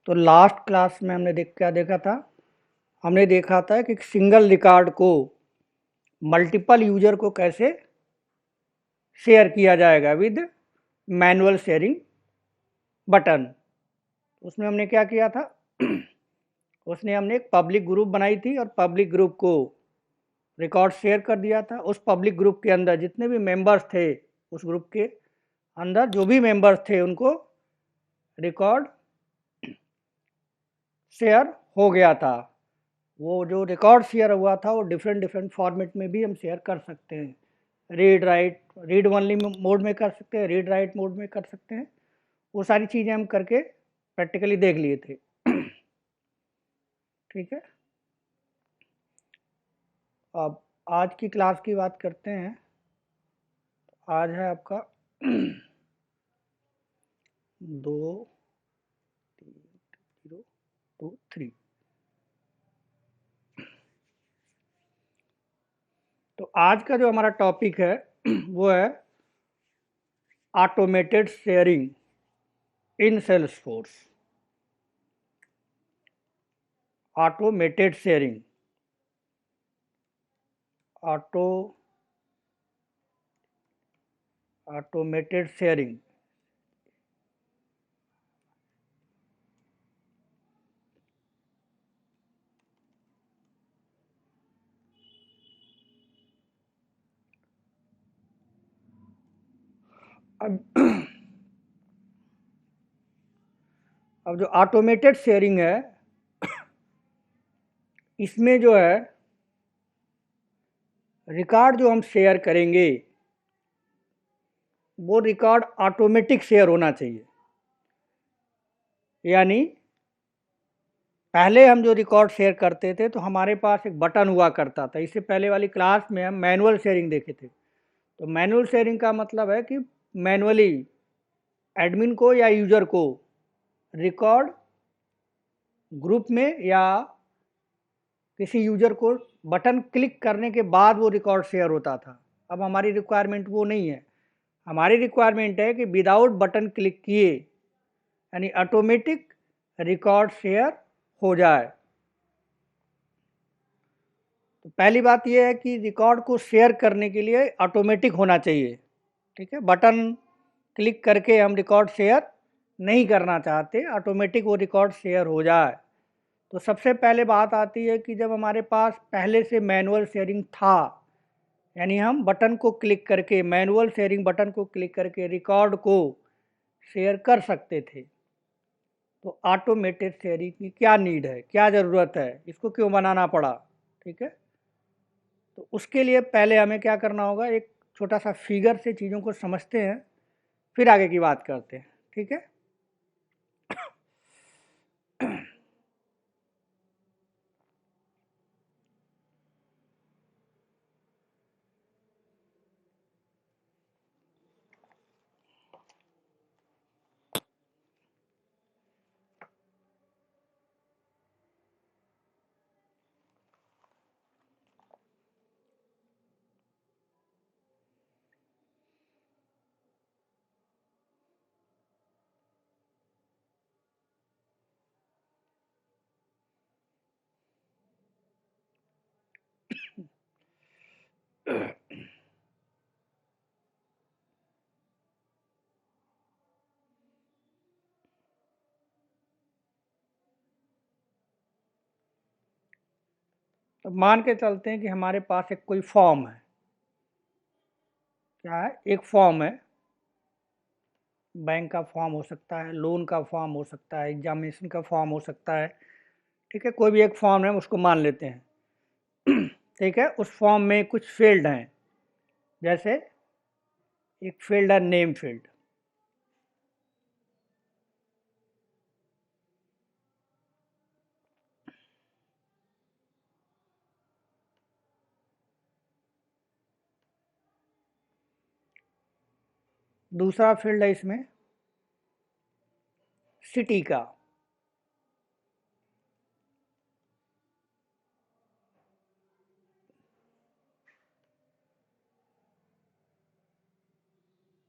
तो last class में हमने क्या देखा था? हमने देखा था कि सिंगल रिकॉर्ड को मल्टीपल यूजर को कैसे शेयर किया जाएगा विद मैनुअल शेयरिंग बटन। उसमें हमने क्या किया था? उसने हमने एक पब्लिक ग्रुप बनाई थी और पब्लिक ग्रुप को रिकॉर्ड शेयर कर दिया था। उस पब्लिक ग्रुप के अंदर जितने भी मेंबर्स थे, उस ग्रुप के अंदर जो भी मेंबर्स थे उनको रिकॉर्ड शेयर हो गया था। वो जो रिकॉर्ड शेयर हुआ था वो डिफरेंट डिफरेंट फॉर्मेट में भी हम शेयर कर सकते हैं। Read write, read only mode में कर सकते हैं, रीड राइट मोड में कर सकते हैं। वो सारी चीज़ें हम करके प्रैक्टिकली देख लिए थे। ठीक है, अब आज की क्लास की बात करते हैं। आज है आपका 2/3/0/2/3। तो आज का जो हमारा टॉपिक है वो है ऑटोमेटेड शेयरिंग इन Salesforce. Automated sharing, automated sharing. अब अब जो ऑटोमेटेड शेयरिंग है, इसमें जो है रिकॉर्ड जो हम शेयर करेंगे वो रिकॉर्ड ऑटोमेटिक शेयर होना चाहिए। यानी पहले हम जो रिकॉर्ड शेयर करते थे तो हमारे पास एक बटन हुआ करता था। इससे पहले वाली क्लास में हम मैनुअल शेयरिंग देखे थे। तो मैनुअल शेयरिंग का मतलब है कि मैनुअली एडमिन को या यूज़र को रिकॉर्ड ग्रुप में या किसी यूज़र को बटन क्लिक करने के बाद वो रिकॉर्ड शेयर होता था। अब हमारी रिक्वायरमेंट वो नहीं है। हमारी रिक्वायरमेंट है कि विदाउट बटन क्लिक किए यानी ऑटोमेटिक रिकॉर्ड शेयर हो जाए। तो पहली बात यह है कि रिकॉर्ड को शेयर करने के लिए ऑटोमेटिक होना चाहिए। ठीक है, बटन क्लिक करके हम रिकॉर्ड शेयर नहीं करना चाहते, ऑटोमेटिक वो रिकॉर्ड शेयर हो जाए। तो सबसे पहले बात आती है कि जब हमारे पास पहले से मैनुअल शेयरिंग था, यानी हम बटन को क्लिक करके, मैनुअल शेयरिंग बटन को क्लिक करके रिकॉर्ड को शेयर कर सकते थे, तो ऑटोमेटेड शेयरिंग की क्या नीड है, क्या ज़रूरत है, इसको क्यों बनाना पड़ा? ठीक है, तो उसके लिए पहले हमें क्या करना होगा, एक छोटा सा फिगर से चीज़ों को समझते हैं, फिर आगे की बात करते हैं। ठीक है, तो मान के चलते हैं कि हमारे पास एक कोई फॉर्म है। क्या है? एक फॉर्म है। बैंक का फॉर्म हो सकता है, लोन का फॉर्म हो सकता है, एग्जामिनेशन का फॉर्म हो सकता है। ठीक है, कोई भी एक फॉर्म है, उसको मान लेते हैं। ठीक है, उस फॉर्म में कुछ फील्ड हैं। जैसे एक फील्ड है नेम फील्ड, दूसरा फील्ड है इसमें सिटी का,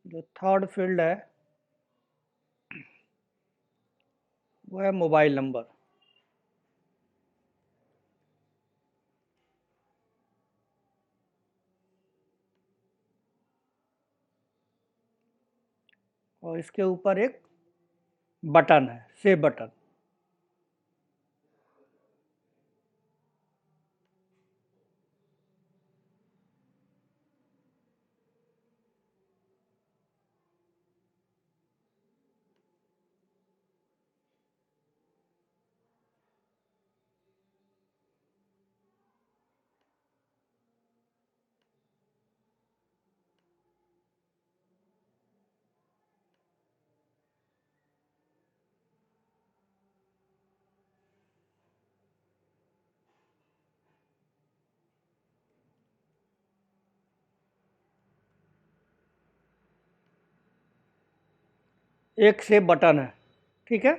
जो थर्ड फील्ड है वो है मोबाइल नंबर। और इसके ऊपर एक बटन है, सेव बटन। एक सेव बटन है, ठीक है।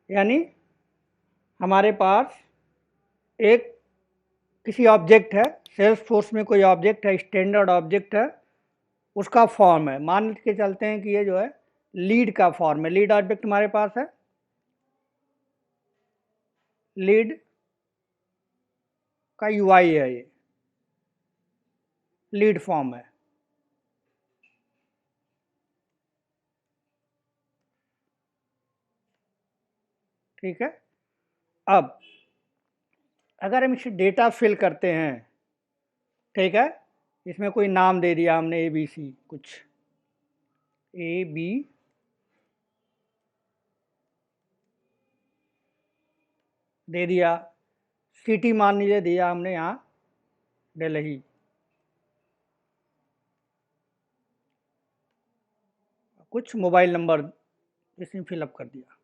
यानी हमारे पास एक किसी ऑब्जेक्ट है, सेल्स फोर्स में कोई ऑब्जेक्ट है, स्टैंडर्ड ऑब्जेक्ट है, उसका फॉर्म है। मान के चलते हैं कि ये जो है लीड का फॉर्म है। लीड ऑब्जेक्ट हमारे पास है, लीड का यूआई है, ये लीड फॉर्म है। ठीक है। अब अगर हम इसे डेटा फिल करते हैं, ठीक है, इसमें कोई नाम दे दिया हमने ए बी सी, कुछ ए बी दे दिया, सिटी मान लीजिए दिया हमने यहाँ दिल्ली, कुछ मोबाइल नंबर इसमें फिलअप कर दिया।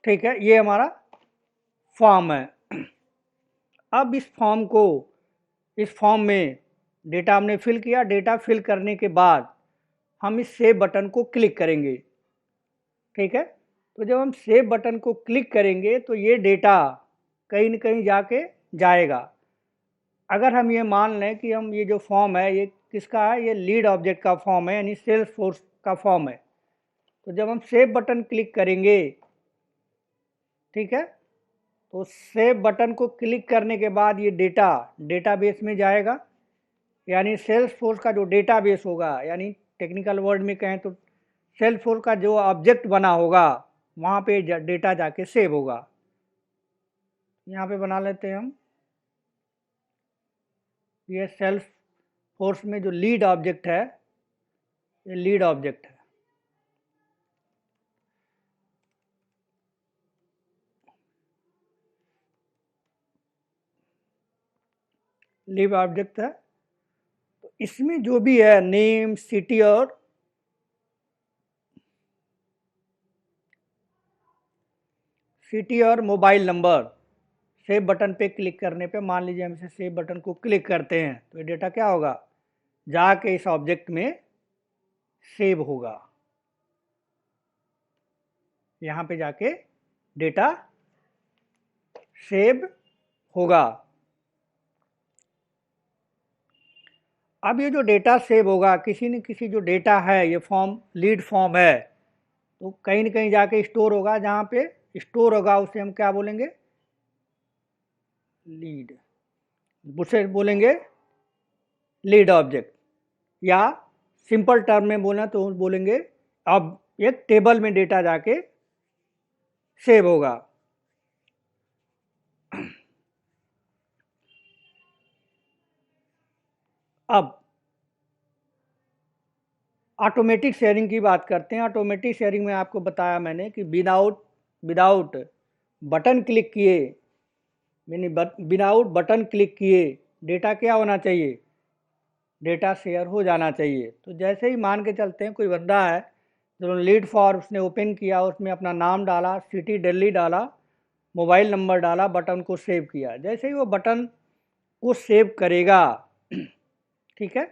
ठीक है, ये हमारा फॉर्म है। अब इस फॉर्म में डेटा हमने फिल किया। डेटा फिल करने के बाद हम इस सेव बटन को क्लिक करेंगे। ठीक है, तो जब हम सेव बटन को क्लिक करेंगे तो ये डेटा कहीं न कहीं जाके जाएगा। अगर हम ये मान लें कि हम ये जो फॉर्म है ये किसका है, ये लीड ऑब्जेक्ट का फॉर्म है, यानी सेल्स फोर्स का फॉर्म है। तो जब हम सेव बटन क्लिक करेंगे, ठीक है, तो सेव बटन को क्लिक करने के बाद ये डेटा डेटाबेस में जाएगा। यानी सेल्स फोर्स का जो डेटाबेस होगा, यानी टेक्निकल वर्ड में कहें तो सेल्स फोर्स का जो ऑब्जेक्ट बना होगा वहाँ पे डेटा जाके सेव होगा। यहाँ पे बना लेते हैं हम, ये सेल्स फोर्स में जो लीड ऑब्जेक्ट है, ये लीड ऑब्जेक्ट है। लीड ऑब्जेक्ट है, तो इसमें जो भी है नेम, सिटी और मोबाइल नंबर, सेव बटन पे क्लिक करने पे, मान लीजिए हम इसे सेव बटन को क्लिक करते हैं तो ये डेटा क्या होगा, जाके इस ऑब्जेक्ट में सेव होगा। यहाँ पे जाके डेटा सेव होगा। अब ये जो डेटा सेव होगा, किसी न किसी जो डेटा है, ये फॉर्म लीड फॉर्म है, तो कहीं न कहीं जाके स्टोर होगा। जहाँ पे स्टोर होगा उसे हम क्या बोलेंगे, लीड, उसे बोलेंगे लीड ऑब्जेक्ट, या सिंपल टर्म में बोलना तो बोलेंगे अब एक टेबल में डेटा जाके सेव होगा। अब ऑटोमेटिक शेयरिंग की बात करते हैं। ऑटोमेटिक शेयरिंग में आपको बताया मैंने कि विदाउट बटन क्लिक किए, यानी विदाउट बटन क्लिक किए डेटा क्या होना चाहिए, डेटा शेयर हो जाना चाहिए। तो जैसे ही मान के चलते हैं कोई बंदा है जो लीड फॉर्म उसने ओपन किया, उसमें अपना नाम डाला, सिटी दिल्ली डाला, मोबाइल नंबर डाला, बटन को सेव किया। जैसे ही वो बटन को सेव करेगा, ठीक है,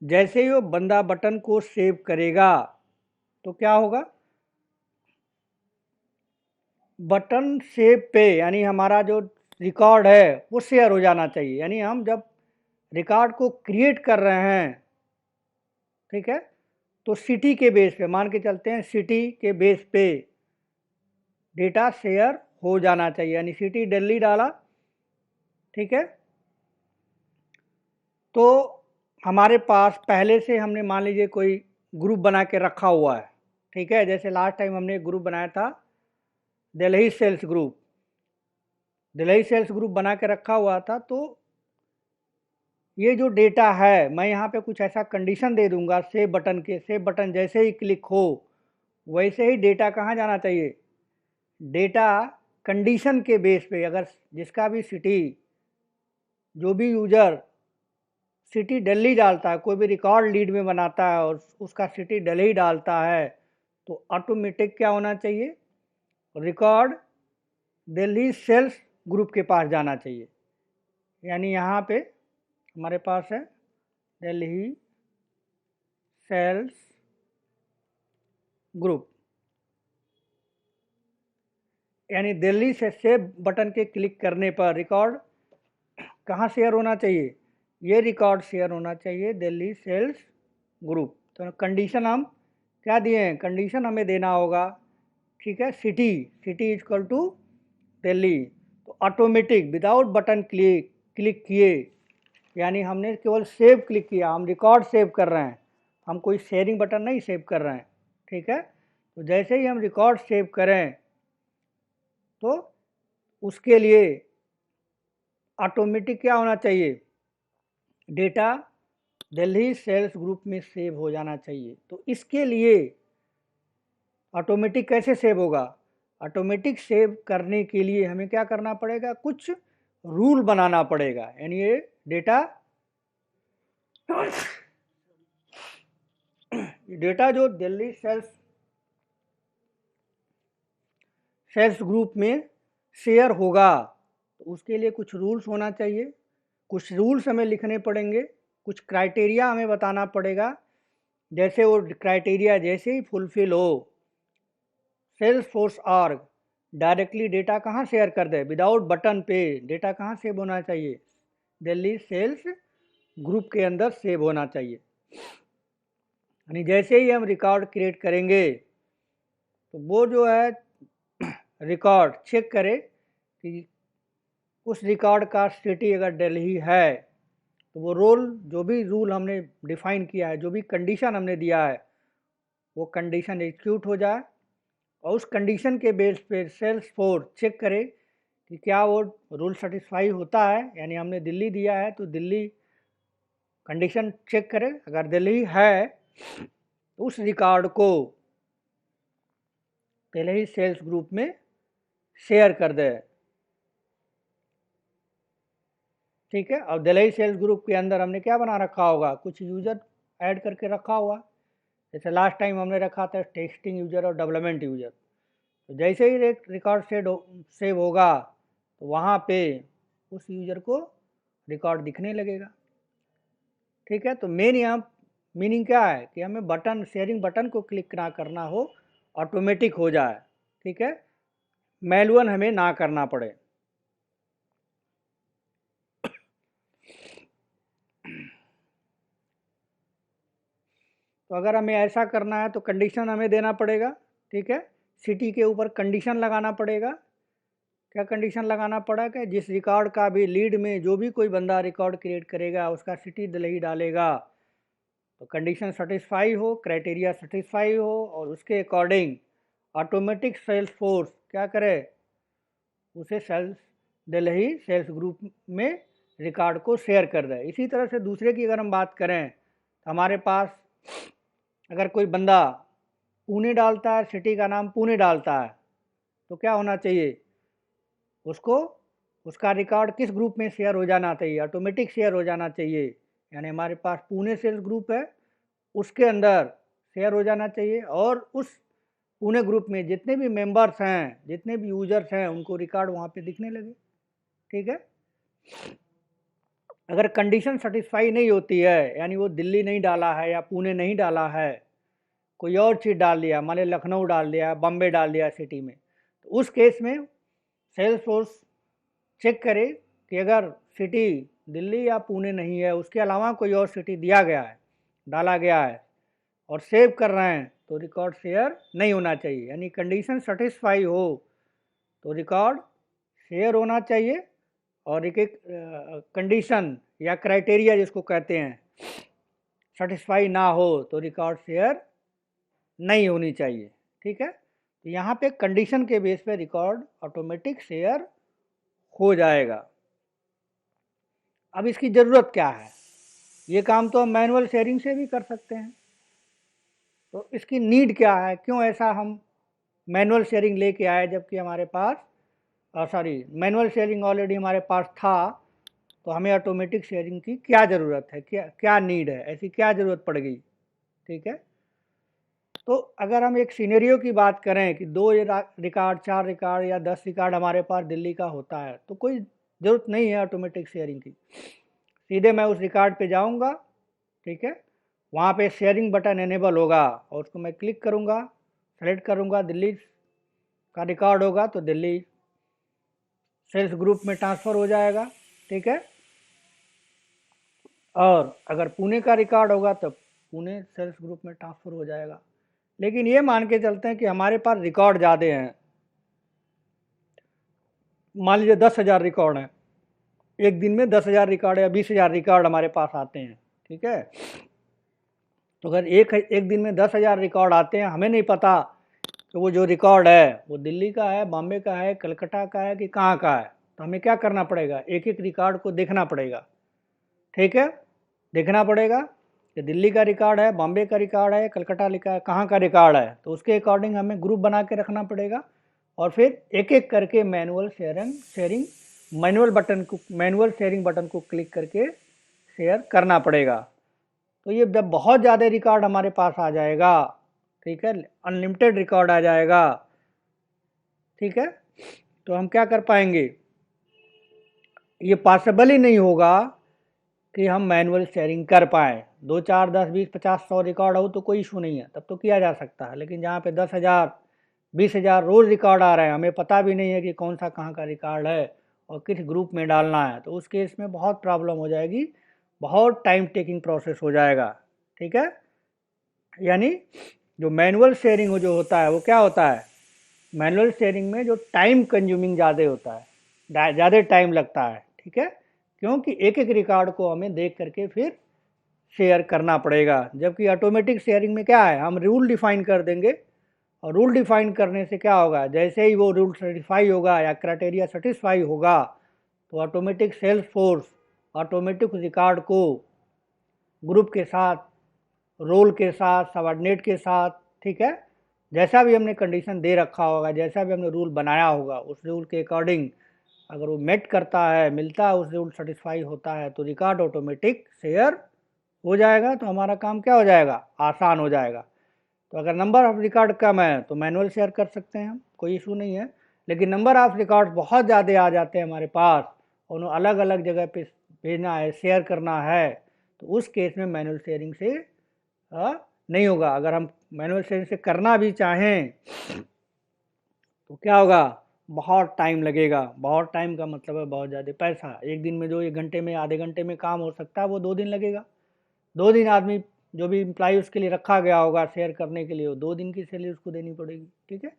जैसे ही वो बंदा बटन को सेव करेगा तो क्या होगा, बटन सेव पे यानी हमारा जो रिकॉर्ड है वो शेयर हो जाना चाहिए। यानी हम जब रिकॉर्ड को क्रिएट कर रहे हैं ठीक है। तो सिटी के बेस पे मान के चलते हैं, सिटी के बेस पे डेटा शेयर हो जाना चाहिए, यानी सिटी दिल्ली डाला, ठीक है। तो हमारे पास पहले से हमने मान लीजिए कोई ग्रुप बना के रखा हुआ है, ठीक है। जैसे लास्ट टाइम हमने एक ग्रुप बनाया था Delhi sales group, Delhi sales group बना के रखा हुआ था। तो ये जो डेटा है, मैं यहाँ पे कुछ ऐसा कंडीशन दे दूंगा सेव बटन के, सेव बटन जैसे ही क्लिक हो वैसे ही डेटा कहाँ जाना चाहिए, डेटा कंडीशन के बेस पे, अगर जिसका भी सिटी, जो भी यूजर सिटी दिल्ली डालता है, कोई भी रिकॉर्ड लीड में बनाता है और उसका सिटी दिल्ली डालता है, तो ऑटोमेटिक क्या होना चाहिए, रिकॉर्ड दिल्ली सेल्स ग्रुप के पास जाना चाहिए। यानी यहाँ पे हमारे पास है दिल्ली सेल्स ग्रुप, यानी दिल्ली से सेव बटन के क्लिक करने पर रिकॉर्ड कहाँ शेयर होना चाहिए, ये रिकॉर्ड शेयर होना चाहिए दिल्ली सेल्स ग्रुप। तो कंडीशन हम क्या दिए हैं, कंडीशन हमें देना होगा, ठीक है, city, city equal to Delhi. तो ऑटोमेटिक विदाउट बटन क्लिक किए, यानी हमने केवल सेव क्लिक किया, हम रिकॉर्ड सेव कर रहे हैं, हम कोई शेयरिंग बटन नहीं सेव कर रहे हैं, ठीक है। तो जैसे ही हम रिकॉर्ड सेव करें तो उसके लिए ऑटोमेटिक क्या होना चाहिए, डेटा दिल्ली सेल्स ग्रुप में सेव हो जाना चाहिए। तो इसके लिए ऑटोमेटिक कैसे सेव होगा, ऑटोमेटिक सेव करने के लिए हमें क्या करना पड़ेगा, कुछ रूल बनाना पड़ेगा। यानी ये डेटा जो दिल्ली सेल्स ग्रुप में शेयर होगा, तो उसके लिए कुछ रूल्स होना चाहिए, कुछ रूल्स हमें लिखने पड़ेंगे, कुछ क्राइटेरिया हमें बताना पड़ेगा। जैसे वो क्राइटेरिया जैसे ही फुलफिल हो, Salesforce org directly data कहाँ शेयर कर दे, विदाउट बटन पे डेटा कहाँ सेव होना चाहिए, दिल्ली सेल्स ग्रुप के अंदर सेव होना चाहिए। यानी जैसे ही हम रिकॉर्ड क्रिएट करेंगे तो वो जो है रिकॉर्ड चेक करे कि उस रिकॉर्ड का सिटी अगर दिल्ली है तो वो जो भी रूल हमने डिफाइन किया है, जो भी कंडीशन हमने दिया है, वो कंडीशन एग्जीक्यूट हो जाए। और उस कंडीशन के बेस पे सेल्स फोर्स चेक करे कि क्या वो रूल सेटिस्फाई होता है, यानी हमने दिल्ली दिया है तो दिल्ली कंडीशन चेक करे, अगर दिल्ली है तो उस रिकॉर्ड को पहले ही सेल्स ग्रुप में शेयर कर दे, ठीक है। और दिल्ली सेल्स ग्रुप के अंदर हमने क्या बना रखा होगा, कुछ यूजर ऐड करके रखा हुआ, जैसे लास्ट टाइम हमने रखा था टेक्स्टिंग यूजर और डेवलपमेंट यूजर। तो जैसे ही रिकॉर्ड सेव होगा तो वहाँ पे उस यूजर को रिकॉर्ड दिखने लगेगा, ठीक है। तो मेन यहाँ मीनिंग क्या है कि हमें बटन, शेयरिंग बटन को क्लिक ना करना हो, ऑटोमेटिक हो जाए, ठीक है, मैनुअल हमें ना करना पड़े। तो अगर हमें ऐसा करना है तो कंडीशन हमें देना पड़ेगा, ठीक है, सिटी के ऊपर कंडीशन लगाना पड़ेगा। क्या कंडीशन लगाना पड़ा कि जिस रिकॉर्ड का भी लीड में जो भी कोई बंदा रिकॉर्ड क्रिएट करेगा उसका सिटी दिल्ली डालेगा, तो कंडीशन सेटिस्फाई हो, क्राइटेरिया सेटिस्फाई हो, और उसके अकॉर्डिंग ऑटोमेटिक सेल्स फोर्स क्या करे, उसे सेल्स दिल्ली सेल्स ग्रुप में रिकॉर्ड को शेयर कर दे। इसी तरह से दूसरे की अगर हम बात करें तो हमारे पास अगर कोई बंदा पुणे डालता है, सिटी का नाम पुणे डालता है, तो क्या होना चाहिए, उसको उसका रिकॉर्ड किस ग्रुप में शेयर हो जाना चाहिए, ऑटोमेटिक शेयर हो जाना चाहिए। यानी हमारे पास पुणे सेल्स ग्रुप है, उसके अंदर शेयर हो जाना चाहिए, और उस पुणे ग्रुप में जितने भी मेंबर्स हैं, जितने भी यूजर्स हैं, उनको रिकॉर्ड वहाँ पे दिखने लगे, ठीक है। अगर कंडीशन सेटिस्फाई नहीं होती है, यानी वो दिल्ली नहीं डाला है या पुणे नहीं डाला है, कोई और चीज़ डाल दिया, मान लीजिए लखनऊ डाल दिया, बम्बे डाल दिया सिटी में, तो उस केस में सेल्स फोर्स चेक करे कि अगर सिटी दिल्ली या पुणे नहीं है, उसके अलावा कोई और सिटी दिया गया है, डाला गया है, और सेव कर रहे हैं तो रिकॉर्ड शेयर नहीं होना चाहिए। यानी कंडीशन सेटिस्फाई हो तो रिकॉर्ड शेयर होना चाहिए, और एक एक कंडीशन या क्राइटेरिया जिसको कहते हैं सेटिस्फाई ना हो तो रिकॉर्ड शेयर नहीं होनी चाहिए। ठीक है, तो यहाँ पे कंडीशन के बेस पे रिकॉर्ड ऑटोमेटिक शेयर हो जाएगा। अब इसकी ज़रूरत क्या है? ये काम तो हम मैनुअल शेयरिंग से भी कर सकते हैं, तो इसकी नीड क्या है? क्यों ऐसा हम मैनुअल शेयरिंग लेके आए जबकि हमारे पास मैनुअल शेयरिंग ऑलरेडी हमारे पास था, तो हमें ऑटोमेटिक शेयरिंग की क्या ज़रूरत है, क्या क्या नीड है, ऐसी क्या ज़रूरत पड़ गई? ठीक है, तो अगर हम एक सिनेरियो की बात करें कि 2 रिकॉर्ड, 4 रिकॉर्ड या 10 रिकॉर्ड हमारे पास दिल्ली का होता है, तो कोई ज़रूरत नहीं है ऑटोमेटिक शेयरिंग की। सीधे मैं उस रिकॉर्ड पे जाऊंगा, ठीक है, वहाँ पे शेयरिंग बटन एनेबल होगा और उसको मैं क्लिक करूँगा, सेलेक्ट करूँगा, दिल्ली का रिकॉर्ड होगा तो दिल्ली सेल्स ग्रुप में ट्रांसफ़र हो जाएगा। ठीक है, और अगर पुणे का रिकॉर्ड होगा तो पुणे सेल्स ग्रुप में ट्रांसफ़र हो जाएगा। लेकिन ये मान के चलते हैं कि हमारे पास रिकॉर्ड ज़्यादा हैं, मान लीजिए 10,000 रिकॉर्ड हैं, एक दिन में 10,000 रिकॉर्ड या 20,000 रिकॉर्ड हमारे पास आते हैं। ठीक है, तो अगर एक दिन में 10,000 रिकॉर्ड आते हैं, हमें नहीं पता कि वो जो रिकॉर्ड है वो दिल्ली का है, बॉम्बे का है, कलकत्ता का है कि कहाँ का है, तो हमें क्या करना पड़ेगा? एक एक रिकॉर्ड को देखना पड़ेगा। ठीक है, देखना पड़ेगा कि दिल्ली का रिकॉर्ड है, बॉम्बे का रिकॉर्ड है, कलकत्ता लिखा है, कहाँ का रिकॉर्ड है, तो उसके अकॉर्डिंग हमें ग्रुप बना के रखना पड़ेगा और फिर एक एक करके मैनुअल शेयरिंग बटन को क्लिक करके शेयर करना पड़ेगा। तो ये जब बहुत ज़्यादा रिकॉर्ड हमारे पास आ जाएगा, ठीक है, अनलिमिटेड रिकॉर्ड आ जाएगा, ठीक है, तो हम क्या कर पाएंगे? ये पॉसिबल ही नहीं होगा कि हम मैनुअल शेयरिंग कर पाएँ। 2, 4, 10, 20, 50, 100 रिकॉर्ड हो तो कोई इशू नहीं है, तब तो किया जा सकता है। लेकिन जहाँ पे 10,000, 20,000 रोज़ रिकॉर्ड आ रहे हैं, हमें पता भी नहीं है कि कौन सा कहाँ का रिकॉर्ड है और किस ग्रुप में डालना है, तो उस केस में बहुत प्रॉब्लम हो जाएगी, बहुत टाइम टेकिंग प्रोसेस हो जाएगा। ठीक है, यानी जो मैनुअल शेयरिंग हो जो होता है वो क्या होता है? मैनुअल शेयरिंग में जो टाइम कंज्यूमिंग ज़्यादा होता है, ज़्यादा टाइम लगता है। ठीक है, क्योंकि एक एक रिकॉर्ड को हमें देख करके फिर शेयर करना पड़ेगा। जबकि ऑटोमेटिक शेयरिंग में क्या है, हम रूल डिफाइन कर देंगे और रूल डिफाइन करने से क्या होगा, जैसे ही वो रूल सेटिस्फाई होगा या क्राइटेरिया सेटिस्फाई होगा तो automatic Salesforce automatic record को ग्रुप के साथ, रोल के साथ, सबऑर्डिनेट के साथ, ठीक है, जैसा भी हमने कंडीशन दे रखा होगा, जैसा भी हमने रूल बनाया होगा, उस रूल के अकॉर्डिंग अगर वो मेट करता है, मिलता है, उस रूल सेटिस्फाई होता है तो रिकॉर्ड ऑटोमेटिक शेयर हो जाएगा। तो हमारा काम क्या हो जाएगा? आसान हो जाएगा। तो अगर नंबर ऑफ़ रिकॉर्ड कम है तो मैनुअल शेयर कर सकते हैं हम, कोई इशू नहीं है। लेकिन नंबर ऑफ़ रिकॉर्ड बहुत ज़्यादा आ जाते हैं हमारे पास और उन्हें अलग अलग जगह पे भेजना है, शेयर करना है, तो उस केस में मैनुअल शेयरिंग से नहीं होगा। अगर हम मैनुअल शेयरिंग से करना भी चाहें तो क्या होगा? बहुत टाइम लगेगा। बहुत टाइम का मतलब है बहुत ज़्यादा पैसा। एक दिन में जो 1 घंटे में, आधे घंटे में काम हो सकता है वो 2 दिन लगेगा। 2 दिन आदमी जो भी एम्प्लॉय उसके लिए रखा गया होगा शेयर करने के लिए, वो 2 दिन की सैलरी उसको देनी पड़ेगी। ठीक है,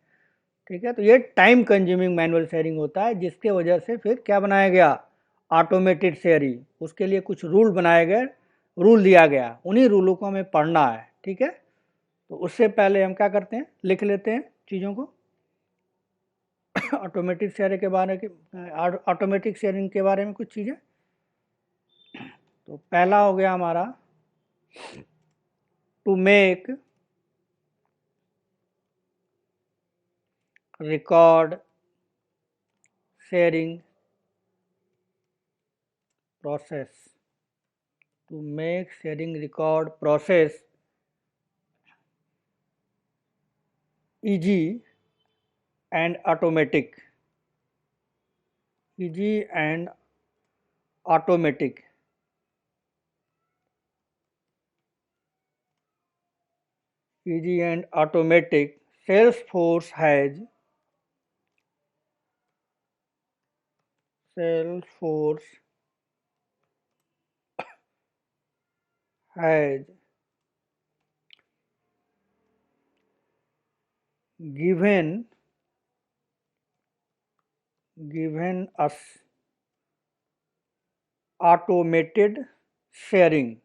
ठीक है, तो ये टाइम कंज्यूमिंग मैनुअल शेयरिंग होता है, जिसके वजह से फिर क्या बनाया गया? Automated sharing. उसके लिए कुछ रूल बनाए गए, रूल दिया गया, उन्हीं रूलों को हमें पढ़ना है। ठीक है, तो उससे पहले हम क्या करते हैं, लिख लेते हैं चीज़ों को। ऑटोमेटिक शेयरिंग के बारे में, ऑटोमेटिक शेयरिंग के बारे में कुछ चीज़ें। तो पहला हो गया हमारा to make record sharing process, to make sharing record process easy and automatic, easy and automatic. Easy and automatic. Salesforce has Salesforce has given us automated sharing,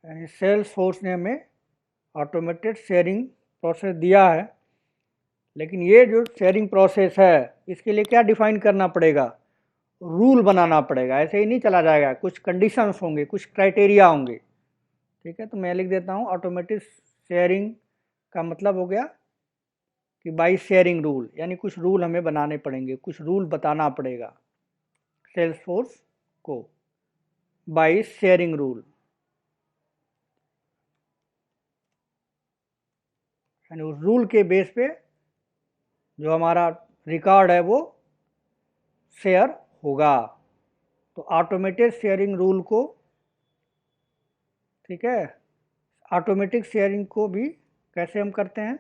यानी सेल्सफोर्स ने हमें ऑटोमेटेड शेयरिंग प्रोसेस दिया है, लेकिन ये जो sharing process है इसके लिए क्या डिफाइन करना पड़ेगा, रूल बनाना पड़ेगा। ऐसे ही नहीं चला जाएगा, कुछ कंडीशंस होंगे, कुछ क्राइटेरिया होंगे। ठीक है, तो मैं लिख देता हूँ ऑटोमेटेड शेयरिंग का मतलब हो गया कि बाई शेयरिंग रूल, यानी कुछ रूल हमें बनाने पड़ेंगे, कुछ रूल बताना पड़ेगा सेल्सफोर्स को बाई शेयरिंग रूल, यानी उस रूल के बेस पे जो हमारा रिकॉर्ड है वो शेयर होगा। तो ऑटोमेटेड शेयरिंग रूल को, ठीक है, ऑटोमेटिक शेयरिंग को भी कैसे हम करते हैं,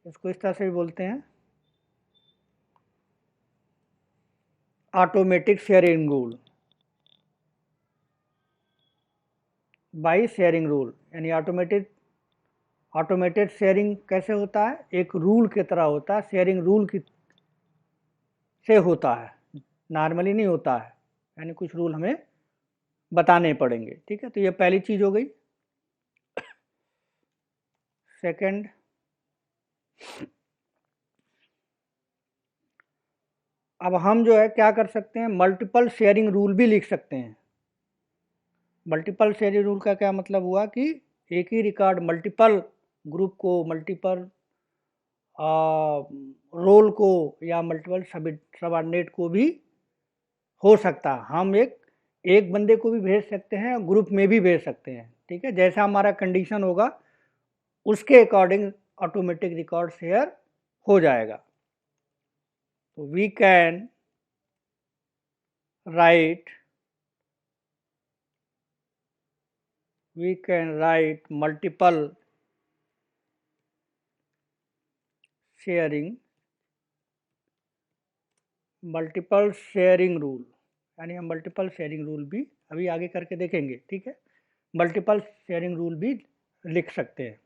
इसको इस तरह से भी बोलते हैं automatic sharing rule by sharing rule. यानी ऑटोमेटेड शेयरिंग कैसे होता है, एक रूल की तरह होता है, शेयरिंग रूल की से होता है, नॉर्मली नहीं होता है, यानी कुछ रूल हमें बताने पड़ेंगे। ठीक है, तो ये पहली चीज़ हो गई। सेकंड, अब हम जो है क्या कर सकते हैं, मल्टीपल शेयरिंग रूल भी लिख सकते हैं। मल्टीपल शेयरिंग रूल का क्या मतलब हुआ कि एक ही रिकॉर्ड मल्टीपल ग्रुप को, मल्टीपल रोल को या मल्टीपल सबऑर्डिनेट को भी हो सकता है। हम एक बंदे को भी भेज सकते हैं, ग्रुप में भी भेज सकते हैं। ठीक है, जैसा हमारा कंडीशन होगा उसके अकॉर्डिंग ऑटोमेटिक रिकॉर्ड शेयर हो जाएगा। तो we can write multiple sharing rule, यानी हम मल्टीपल शेयरिंग रूल भी अभी आगे करके देखेंगे। ठीक है, मल्टीपल शेयरिंग रूल भी लिख सकते हैं।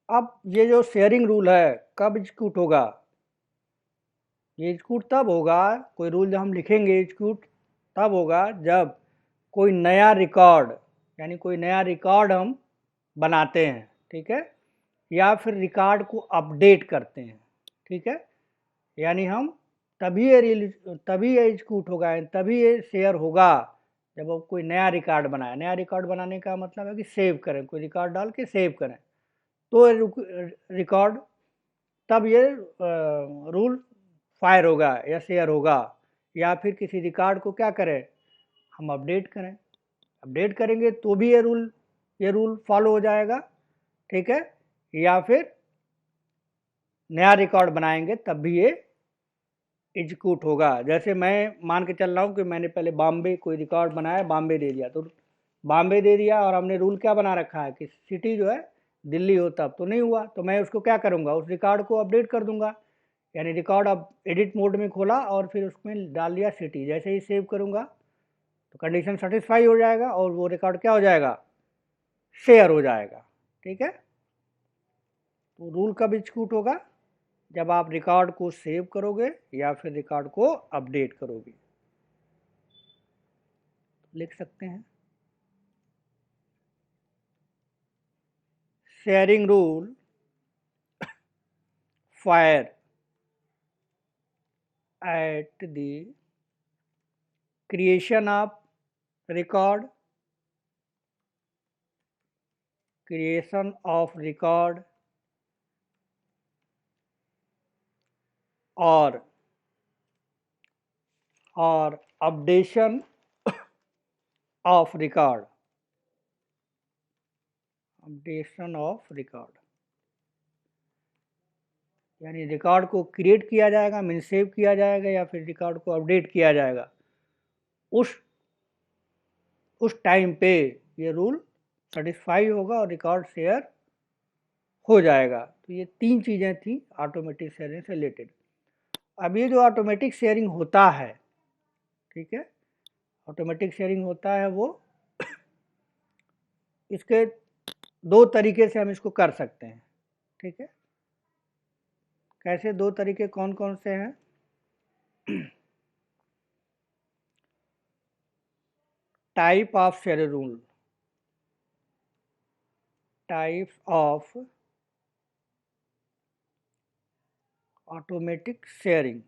अब ये जो शेयरिंग रूल है कब एग्जीक्यूट होगा, ये एग्जीक्यूट तब होगा, कोई रूल जब हम लिखेंगे एग्जीक्यूट तब होगा जब कोई नया रिकॉर्ड, यानी कोई नया रिकॉर्ड हम बनाते हैं। ठीक है, या फिर रिकॉर्ड को अपडेट करते हैं। ठीक है, यानी हम तभी ये एग्जीक्यूट होगा, तभी ये शेयर होगा जब हम कोई नया रिकॉर्ड बनाए। नया रिकॉर्ड बनाने का मतलब है कि सेव करें, कोई रिकॉर्ड डाल के सेव करें, तो रिकॉर्ड तब ये रूल फायर होगा या शेयर होगा। या फिर किसी रिकॉर्ड को क्या करें, हम अपडेट करें, अपडेट करेंगे तो भी ये रूल फॉलो हो जाएगा। ठीक है, या फिर नया रिकॉर्ड बनाएंगे तब भी ये एग्जीक्यूट होगा। जैसे मैं मान के चल रहा हूँ कि मैंने पहले बॉम्बे कोई रिकॉर्ड बनाया, बॉम्बे दे दिया, तो बॉम्बे दे दिया और हमने रूल क्या बना रखा है कि सिटी जो है दिल्ली हो, तब तो नहीं हुआ, तो मैं उसको क्या करूँगा, उस रिकॉर्ड को अपडेट कर दूंगा। यानी रिकॉर्ड अब एडिट मोड में खोला और फिर उसमें डाल दिया सिटी, जैसे ही सेव करूँगा तो कंडीशन सेटिस्फाई हो जाएगा और वो रिकॉर्ड क्या हो जाएगा, शेयर हो जाएगा। ठीक है, तो रूल कब एग्जीक्यूट होगा, जब आप रिकॉर्ड को सेव करोगे या फिर रिकॉर्ड को अपडेट करोगे। लिख सकते हैं sharing rule fire at the creation of record और अपडेशन ऑफ रिकॉर्ड, यानी रिकॉर्ड को क्रिएट किया जाएगा, मीन सेव किया जाएगा, या फिर रिकॉर्ड को अपडेट किया जाएगा, उस टाइम पे ये रूल सेटिस्फाई होगा और रिकॉर्ड शेयर हो जाएगा। तो ये 3 चीज़ें थी ऑटोमेटिक शेयरिंग से रिलेटेड। अब ये जो ऑटोमेटिक शेयरिंग होता है, ठीक है, ऑटोमेटिक शेयरिंग होता है वो इसके 2 तरीके से हम इसको कर सकते हैं, ठीक है। कैसे 2 तरीके कौन कौन से हैं? Type of share rule, types of automatic sharing.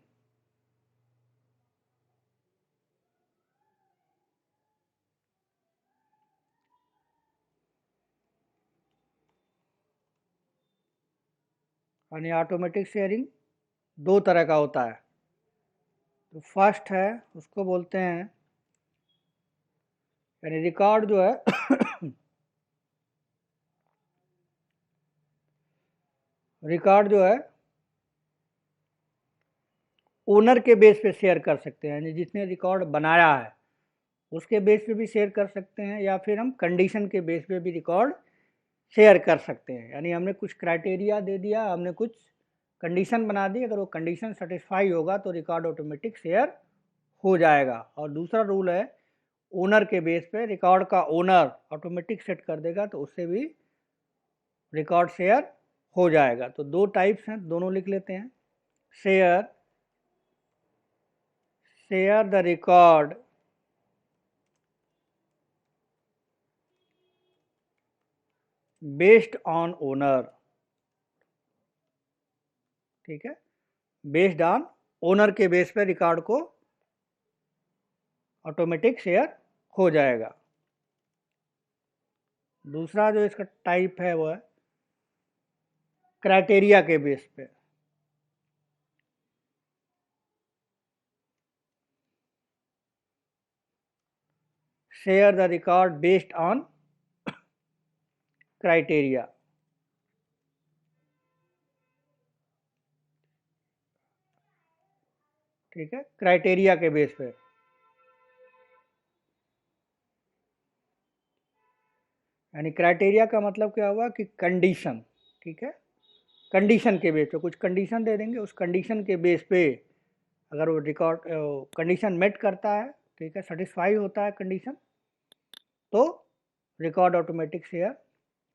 यानी ऑटोमेटिक शेयरिंग 2 तरह का होता है। तो फर्स्ट है, उसको बोलते हैं, यानी रिकॉर्ड जो है रिकॉर्ड जो है ओनर के बेस पे शेयर कर सकते हैं, यानी जिसने रिकॉर्ड बनाया है उसके बेस पे भी शेयर कर सकते हैं, या फिर हम कंडीशन के बेस पे भी रिकॉर्ड शेयर कर सकते हैं। यानी हमने कुछ क्राइटेरिया दे दिया, हमने कुछ कंडीशन बना दी, अगर वो कंडीशन सेटिस्फाई होगा तो रिकॉर्ड ऑटोमेटिक शेयर हो जाएगा। और दूसरा रूल है ओनर के बेस पे, रिकॉर्ड का ओनर ऑटोमेटिक सेट कर देगा तो उससे भी रिकॉर्ड शेयर हो जाएगा। तो 2 टाइप्स हैं, दोनों लिख लेते हैं। Share the record based on owner, ठीक है, बेस्ड ऑन ओनर के बेस पे रिकॉर्ड को ऑटोमेटिक शेयर हो जाएगा। दूसरा जो इसका टाइप है वो है क्राइटेरिया के बेस पे। Share the record based on criteria, ठीक है, क्राइटेरिया के बेस पे। यानी क्राइटेरिया का मतलब क्या हुआ कि कंडीशन, ठीक है, कंडीशन के बेस पे कुछ कंडीशन दे देंगे, उस कंडीशन के बेस पे अगर वो रिकॉर्ड कंडीशन मेट करता है, ठीक है, सेटिस्फाई होता है कंडीशन, तो रिकॉर्ड ऑटोमेटिक शेयर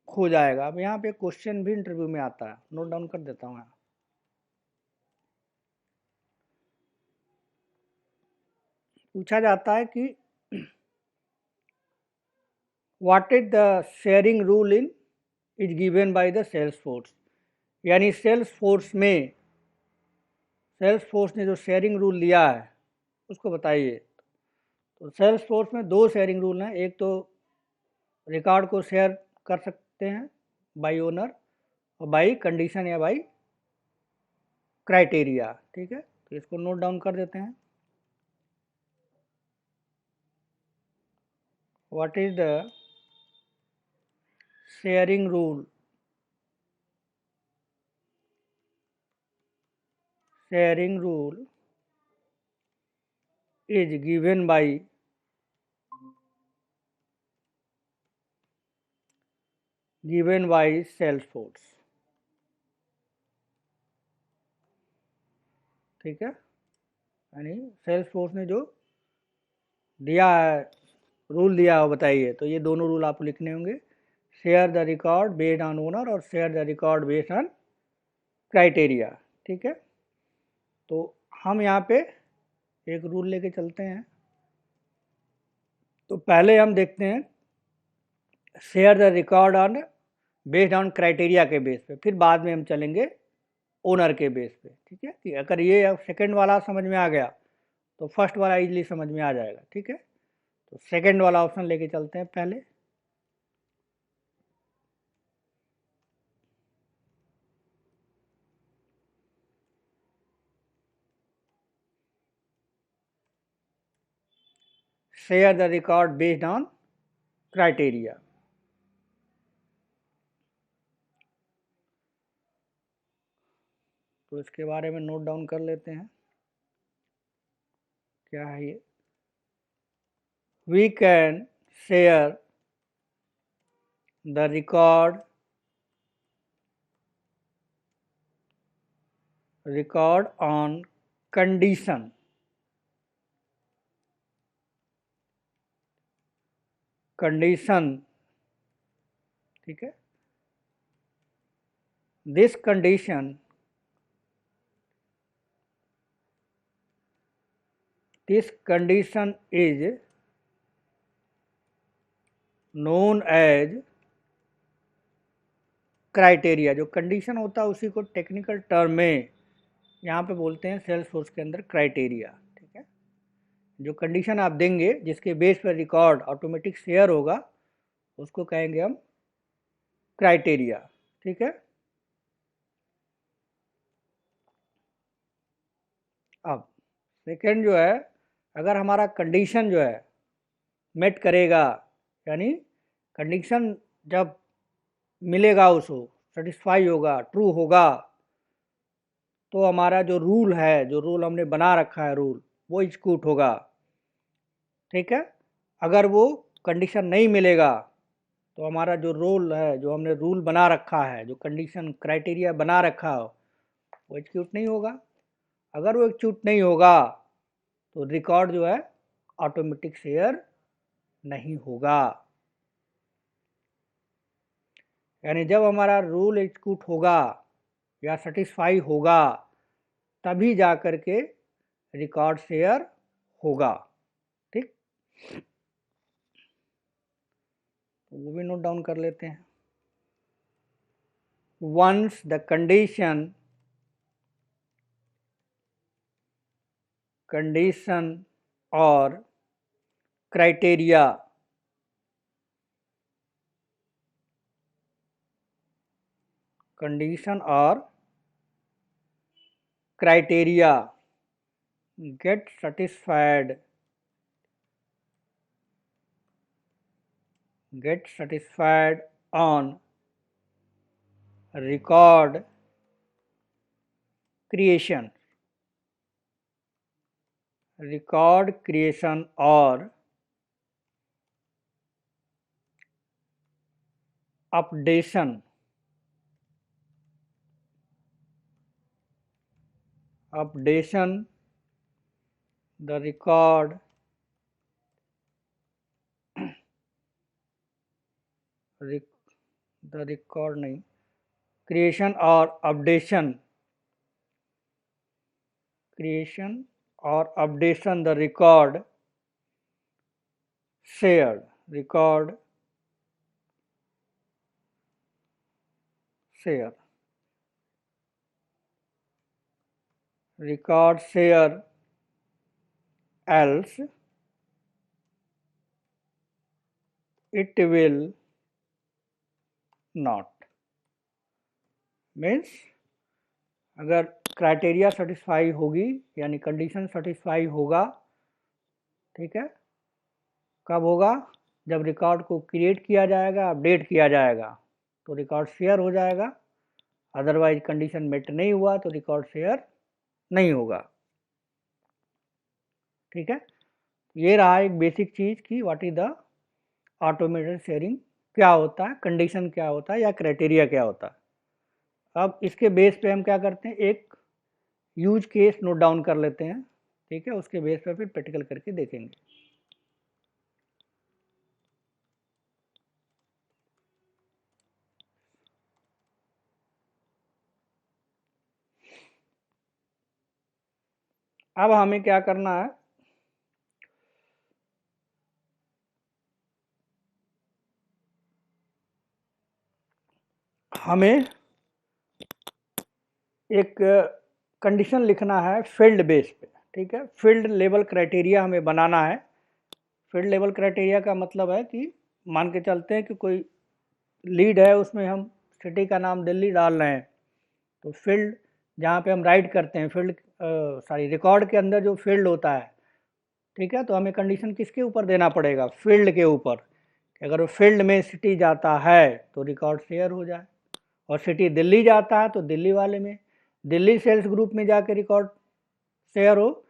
हो जाएगा। अब यहाँ पे क्वेश्चन भी इंटरव्यू में आता है, नोट डाउन कर देता हूँ यहाँ। पूछा जाता है कि what is the sharing rule in is given by the Salesforce. यानी सेल्स फोर्स ने जो शेयरिंग रूल लिया है उसको बताइए। तो सेल्स फोर्स में 2 शेयरिंग रूल हैं, एक तो रिकॉर्ड को शेयर कर सकते हैं बाय ओनर और बाय कंडीशन या बाय क्राइटेरिया, ठीक है। तो इसको नोट डाउन कर देते हैं। What is the sharing rule, sharing rule is given by Salesforce, ठीक है। यानी Salesforce ने जो दिया है, रूल दिया है, बताइए। तो ये दोनों रूल आपको लिखने होंगे, share the record based on owner और share the record based on criteria, ठीक है। तो हम यहाँ पे एक रूल लेके चलते हैं। तो पहले हम देखते हैं share the record on based on criteria के बेस पे, फिर बाद में हम चलेंगे ओनर के बेस पे, ठीक है। कि अगर ये सेकंड वाला समझ में आ गया तो फर्स्ट वाला इजीली समझ में आ जाएगा, ठीक है। तो सेकंड वाला ऑप्शन लेके चलते हैं पहले। Share the record based on criteria. तो इसके बारे में नोट डाउन कर लेते हैं, क्या है ये। We can share the record on condition ठीक है, this condition is known as criteria. जो कंडीशन होता है उसी को टेक्निकल टर्म में यहाँ पे बोलते हैं सेल्सफोर्स के अंदर क्राइटेरिया। ठीक है, जो कंडीशन आप देंगे जिसके बेस पर रिकॉर्ड ऑटोमेटिक शेयर होगा उसको कहेंगे हम क्राइटेरिया। ठीक है, अब सेकेंड जो है, अगर हमारा कंडीशन जो है मेट करेगा, यानी कंडीशन जब मिलेगा उसको, सेटिस्फाई होगा, ट्रू होगा, तो हमारा जो रूल है, जो रूल हमने बना रखा है रूल, वो एग्जीक्यूट होगा। ठीक है, अगर वो कंडीशन नहीं मिलेगा तो हमारा जो रूल है, जो हमने रूल बना रखा है, जो कंडीशन क्राइटेरिया बना रखा हो, वो एग्जीक्यूट नहीं होगा। अगर वो एग्जीक्यूट नहीं होगा तो रिकॉर्ड जो है ऑटोमेटिक शेयर नहीं होगा। यानी जब हमारा रूल एग्जीक्यूट होगा या सेटिस्फाई होगा तभी जा कर के रिकॉर्ड शेयर होगा। ठीक, तो वो भी नोट डाउन कर लेते हैं। वंस द कंडीशन और criteria get satisfied on record creation or updation the record नहीं, creation or updation the record shared else it will not। Means अगर क्राइटेरिया सेटिस्फाई होगी यानी कंडीशन सेटिस्फाई होगा, ठीक है, कब होगा? जब रिकॉर्ड को क्रिएट किया जाएगा, अपडेट किया जाएगा तो रिकॉर्ड शेयर हो जाएगा। अदरवाइज कंडीशन मेट नहीं हुआ तो रिकॉर्ड शेयर नहीं होगा। ठीक है, ये रहा एक बेसिक चीज़ कि what is the automated sharing, क्या होता है, कंडीशन क्या होता है या क्राइटेरिया क्या होता है। अब इसके बेस पे हम क्या करते हैं, एक यूज केस नोट डाउन कर लेते हैं। ठीक है, उसके बेस पे फिर प्रैक्टिकल करके देखेंगे। अब हमें क्या करना है, हमें एक कंडीशन लिखना है फील्ड बेस पे। ठीक है, फील्ड लेवल क्राइटेरिया हमें बनाना है। फील्ड लेवल क्राइटेरिया का मतलब है कि मान के चलते हैं कि कोई लीड है, उसमें हम सिटी का नाम दिल्ली डाल रहे हैं, तो फील्ड जहाँ पे हम राइट करते हैं, फील्ड रिकॉर्ड के अंदर जो फील्ड होता है, ठीक है, तो हमें कंडीशन किसके ऊपर देना पड़ेगा, फील्ड के ऊपर। अगर वो फील्ड में सिटी जाता है तो रिकॉर्ड शेयर हो जाए, और सिटी दिल्ली जाता है तो दिल्ली वाले में, दिल्ली सेल्स ग्रुप में जाके रिकॉर्ड शेयर हो,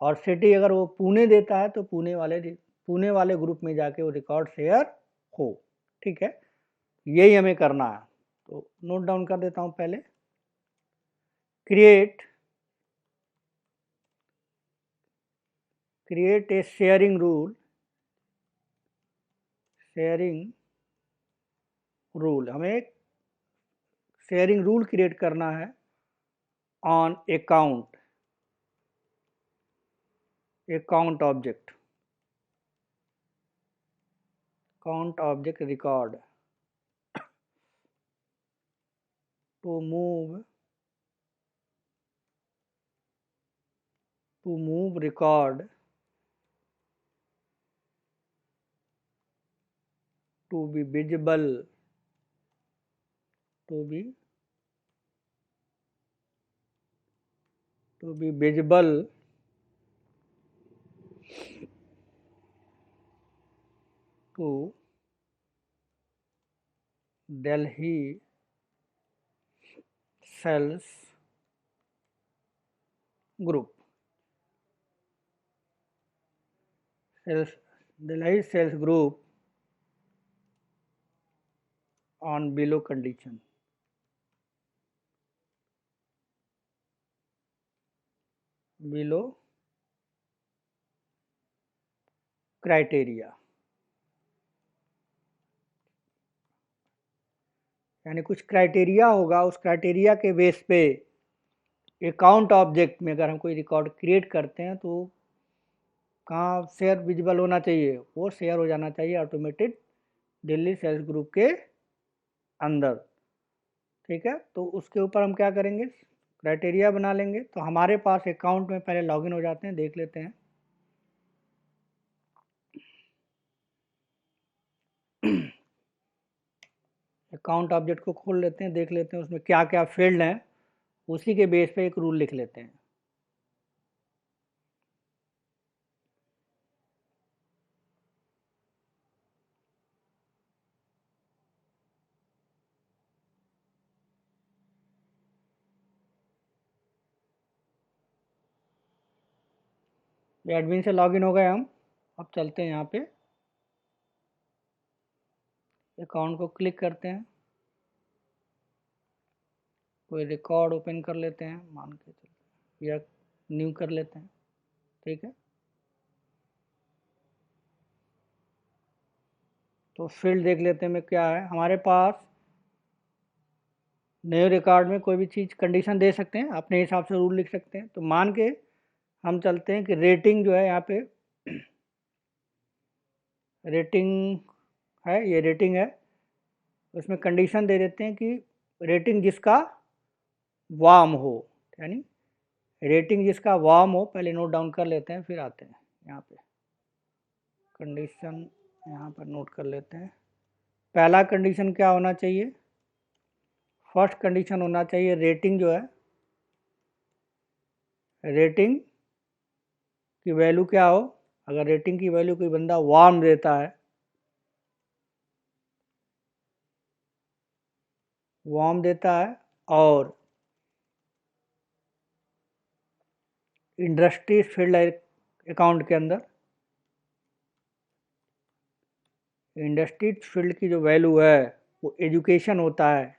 और सिटी अगर वो पुणे देता है तो पुणे वाले ग्रुप में जाके वो रिकॉर्ड शेयर हो। ठीक है, यही हमें करना है। तो नोट डाउन कर देता हूँ पहले। क्रिएट ए शेयरिंग रूल, हमें शेयरिंग रूल क्रिएट करना है on account object record to move record to be visible to be visible to Delhi sales group, Delhi sales group on below condition. Below criteria, यानी कुछ criteria होगा, उस criteria के base पे account object में अगर हम कोई रिकॉर्ड क्रिएट करते हैं तो कहाँ शेयर विजिबल होना चाहिए, वो शेयर हो जाना चाहिए ऑटोमेटेड दिल्ली सेल्स ग्रुप के अंदर। ठीक है, तो उसके ऊपर हम क्या करेंगे, क्राइटेरिया बना लेंगे। तो हमारे पास अकाउंट में पहले लॉगिन हो जाते हैं, देख लेते हैं। अकाउंट ऑब्जेक्ट को खोल लेते हैं, देख लेते हैं उसमें क्या क्या फील्ड हैं, उसी के बेस पे एक रूल लिख लेते हैं। एडमिन से लॉगिन हो गए हम, अब चलते हैं यहाँ पे अकाउंट को क्लिक करते हैं, कोई रिकॉर्ड ओपन कर लेते हैं, मान के चलते या न्यू कर लेते हैं। ठीक है, तो फील्ड देख लेते हैं में क्या है हमारे पास। नए रिकॉर्ड में कोई भी चीज़ कंडीशन दे सकते हैं, अपने हिसाब से रूल लिख सकते हैं। तो मान के हम चलते हैं कि रेटिंग जो है यहाँ पे रेटिंग है, ये रेटिंग है, उसमें कंडीशन दे देते हैं कि रेटिंग जिसका वार्म हो, यानी रेटिंग जिसका वार्म हो, पहले नोट डाउन कर लेते हैं फिर आते हैं यहाँ पे कंडीशन, यहाँ पर नोट कर लेते हैं। पहला कंडीशन क्या होना चाहिए, फर्स्ट कंडीशन होना चाहिए रेटिंग जो है, रेटिंग की वैल्यू क्या हो। अगर रेटिंग की वैल्यू कोई बंदा वार्म देता है, वार्म देता है और इंडस्ट्री फील्ड अकाउंट के अंदर इंडस्ट्री फील्ड की जो वैल्यू है वो एजुकेशन होता है,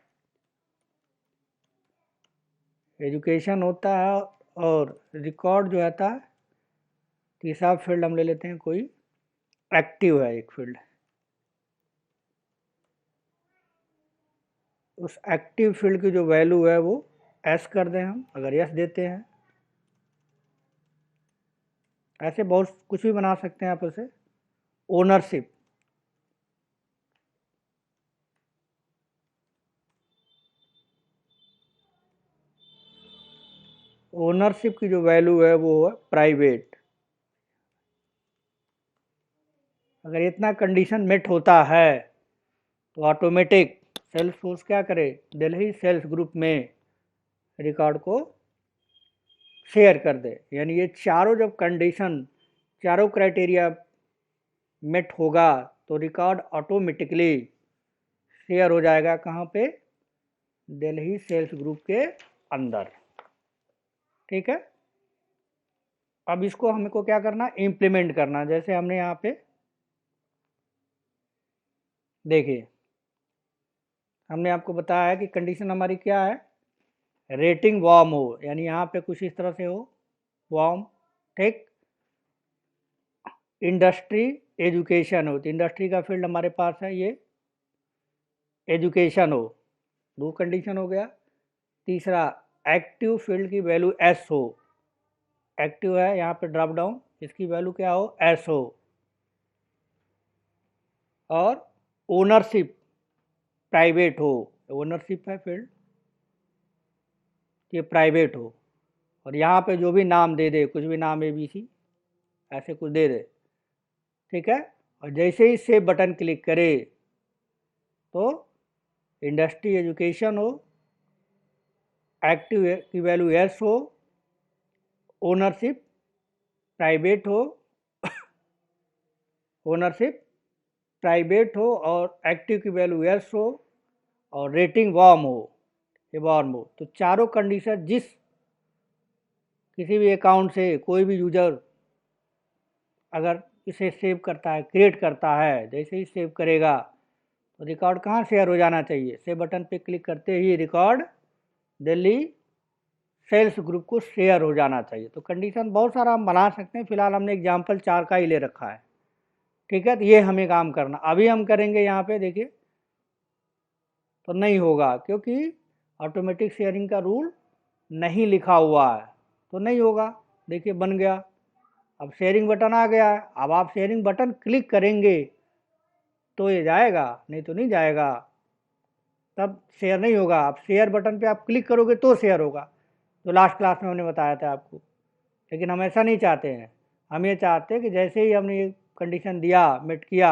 एजुकेशन होता है। और रिकॉर्ड जो आता है, तीसरा फील्ड हम ले लेते हैं कोई एक्टिव है एक फील्ड, उस एक्टिव फील्ड की जो वैल्यू है वो एस कर दें हम, अगर यस देते हैं। ऐसे बहुत कुछ भी बना सकते हैं आप उसे। ओनरशिप, ओनरशिप की जो वैल्यू है वो है प्राइवेट। अगर इतना कंडीशन मेट होता है तो ऑटोमेटिक सेल्स फोर्स क्या करे, दिल्ली सेल्स ग्रुप में रिकॉर्ड को शेयर कर दे। यानी ये चारों जब कंडीशन, चारों क्राइटेरिया मेट होगा तो रिकॉर्ड ऑटोमेटिकली शेयर हो जाएगा, कहाँ पे, दिल्ली सेल्स ग्रुप के अंदर। ठीक है, अब इसको हमको क्या करना, इम्प्लीमेंट करना। जैसे हमने यहाँ पे देखिए हमने आपको बताया है कि कंडीशन हमारी क्या है, रेटिंग वार्म हो, यानी यहाँ पे कुछ इस तरह से हो, वार्म, ठीक। इंडस्ट्री एजुकेशन हो, तो इंडस्ट्री का फील्ड हमारे पास है ये, एजुकेशन हो, दो कंडीशन हो गया। तीसरा, एक्टिव फील्ड की वैल्यू एस हो, एक्टिव है यहाँ पे ड्रॉप डाउन, इसकी वैल्यू क्या हो, एस हो। और ओनरशिप प्राइवेट हो, ओनरशिप है फील्ड, ये प्राइवेट हो। और यहाँ पे जो भी नाम दे दे, कुछ भी नाम ABC ऐसे कुछ दे दे, ठीक है। और जैसे ही सेव बटन क्लिक करे तो इंडस्ट्री एजुकेशन हो, एक्टिव की वैल्यू एस हो, ओनरशिप प्राइवेट हो, ओनरशिप प्राइवेट हो और एक्टिव की वैल्यू एस हो और रेटिंग वार्म हो, ये वार्म हो। तो चारों कंडीशन जिस किसी भी अकाउंट से कोई भी यूजर अगर इसे सेव करता है, क्रिएट करता है, जैसे ही सेव करेगा तो रिकॉर्ड कहाँ शेयर हो जाना चाहिए, सेव बटन पे क्लिक करते ही रिकॉर्ड दिल्ली सेल्स ग्रुप को शेयर हो जाना चाहिए। तो कंडीशन बहुत सारा हम बना सकते हैं, फिलहाल हमने एग्जाम्पल 4 का ही ले रखा है, ठीक है। तो ये हमें काम करना, अभी हम करेंगे यहाँ पे देखिए, तो नहीं होगा क्योंकि ऑटोमेटिक शेयरिंग का रूल नहीं लिखा हुआ है, तो नहीं होगा। देखिए बन गया, अब शेयरिंग बटन आ गया है, अब आप शेयरिंग बटन क्लिक करेंगे तो ये जाएगा, नहीं तो नहीं जाएगा, तब शेयर नहीं होगा। आप शेयर बटन पे आप क्लिक करोगे तो शेयर होगा, जो लास्ट क्लास में हमने बताया था आपको। लेकिन हम ऐसा नहीं चाहते हैं, हम ये चाहते हैं कि जैसे ही हमने ये कंडीशन दिया, मेट किया,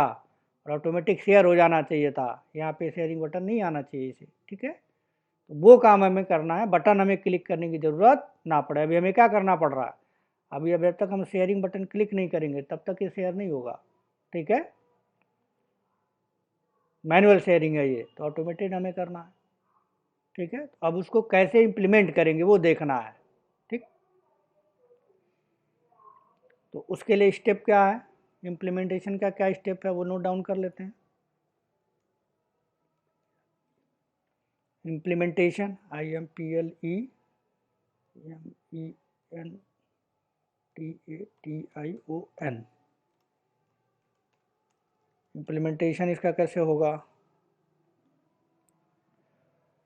और ऑटोमेटिक शेयर हो जाना चाहिए था, यहाँ पे शेयरिंग बटन नहीं आना चाहिए इसे, ठीक है। तो वो काम हमें करना है, बटन हमें क्लिक करने की ज़रूरत ना पड़े। अभी हमें क्या करना पड़ रहा है, अभी जब तक हम शेयरिंग बटन क्लिक नहीं करेंगे तब तक ये शेयर नहीं होगा, ठीक है। मैनुअल शेयरिंग है ये, तो ऑटोमेटेड हमें करना है, ठीक है। अब उसको कैसे इम्प्लीमेंट करेंगे वो देखना है, ठीक। तो उसके लिए स्टेप क्या है, इम्प्लीमेंटेशन का क्या स्टेप है वो नोट डाउन कर लेते हैं। इम्प्लीमेंटेशन, IMPLEMENTATION, इम्प्लीमेंटेशन इसका कैसे होगा।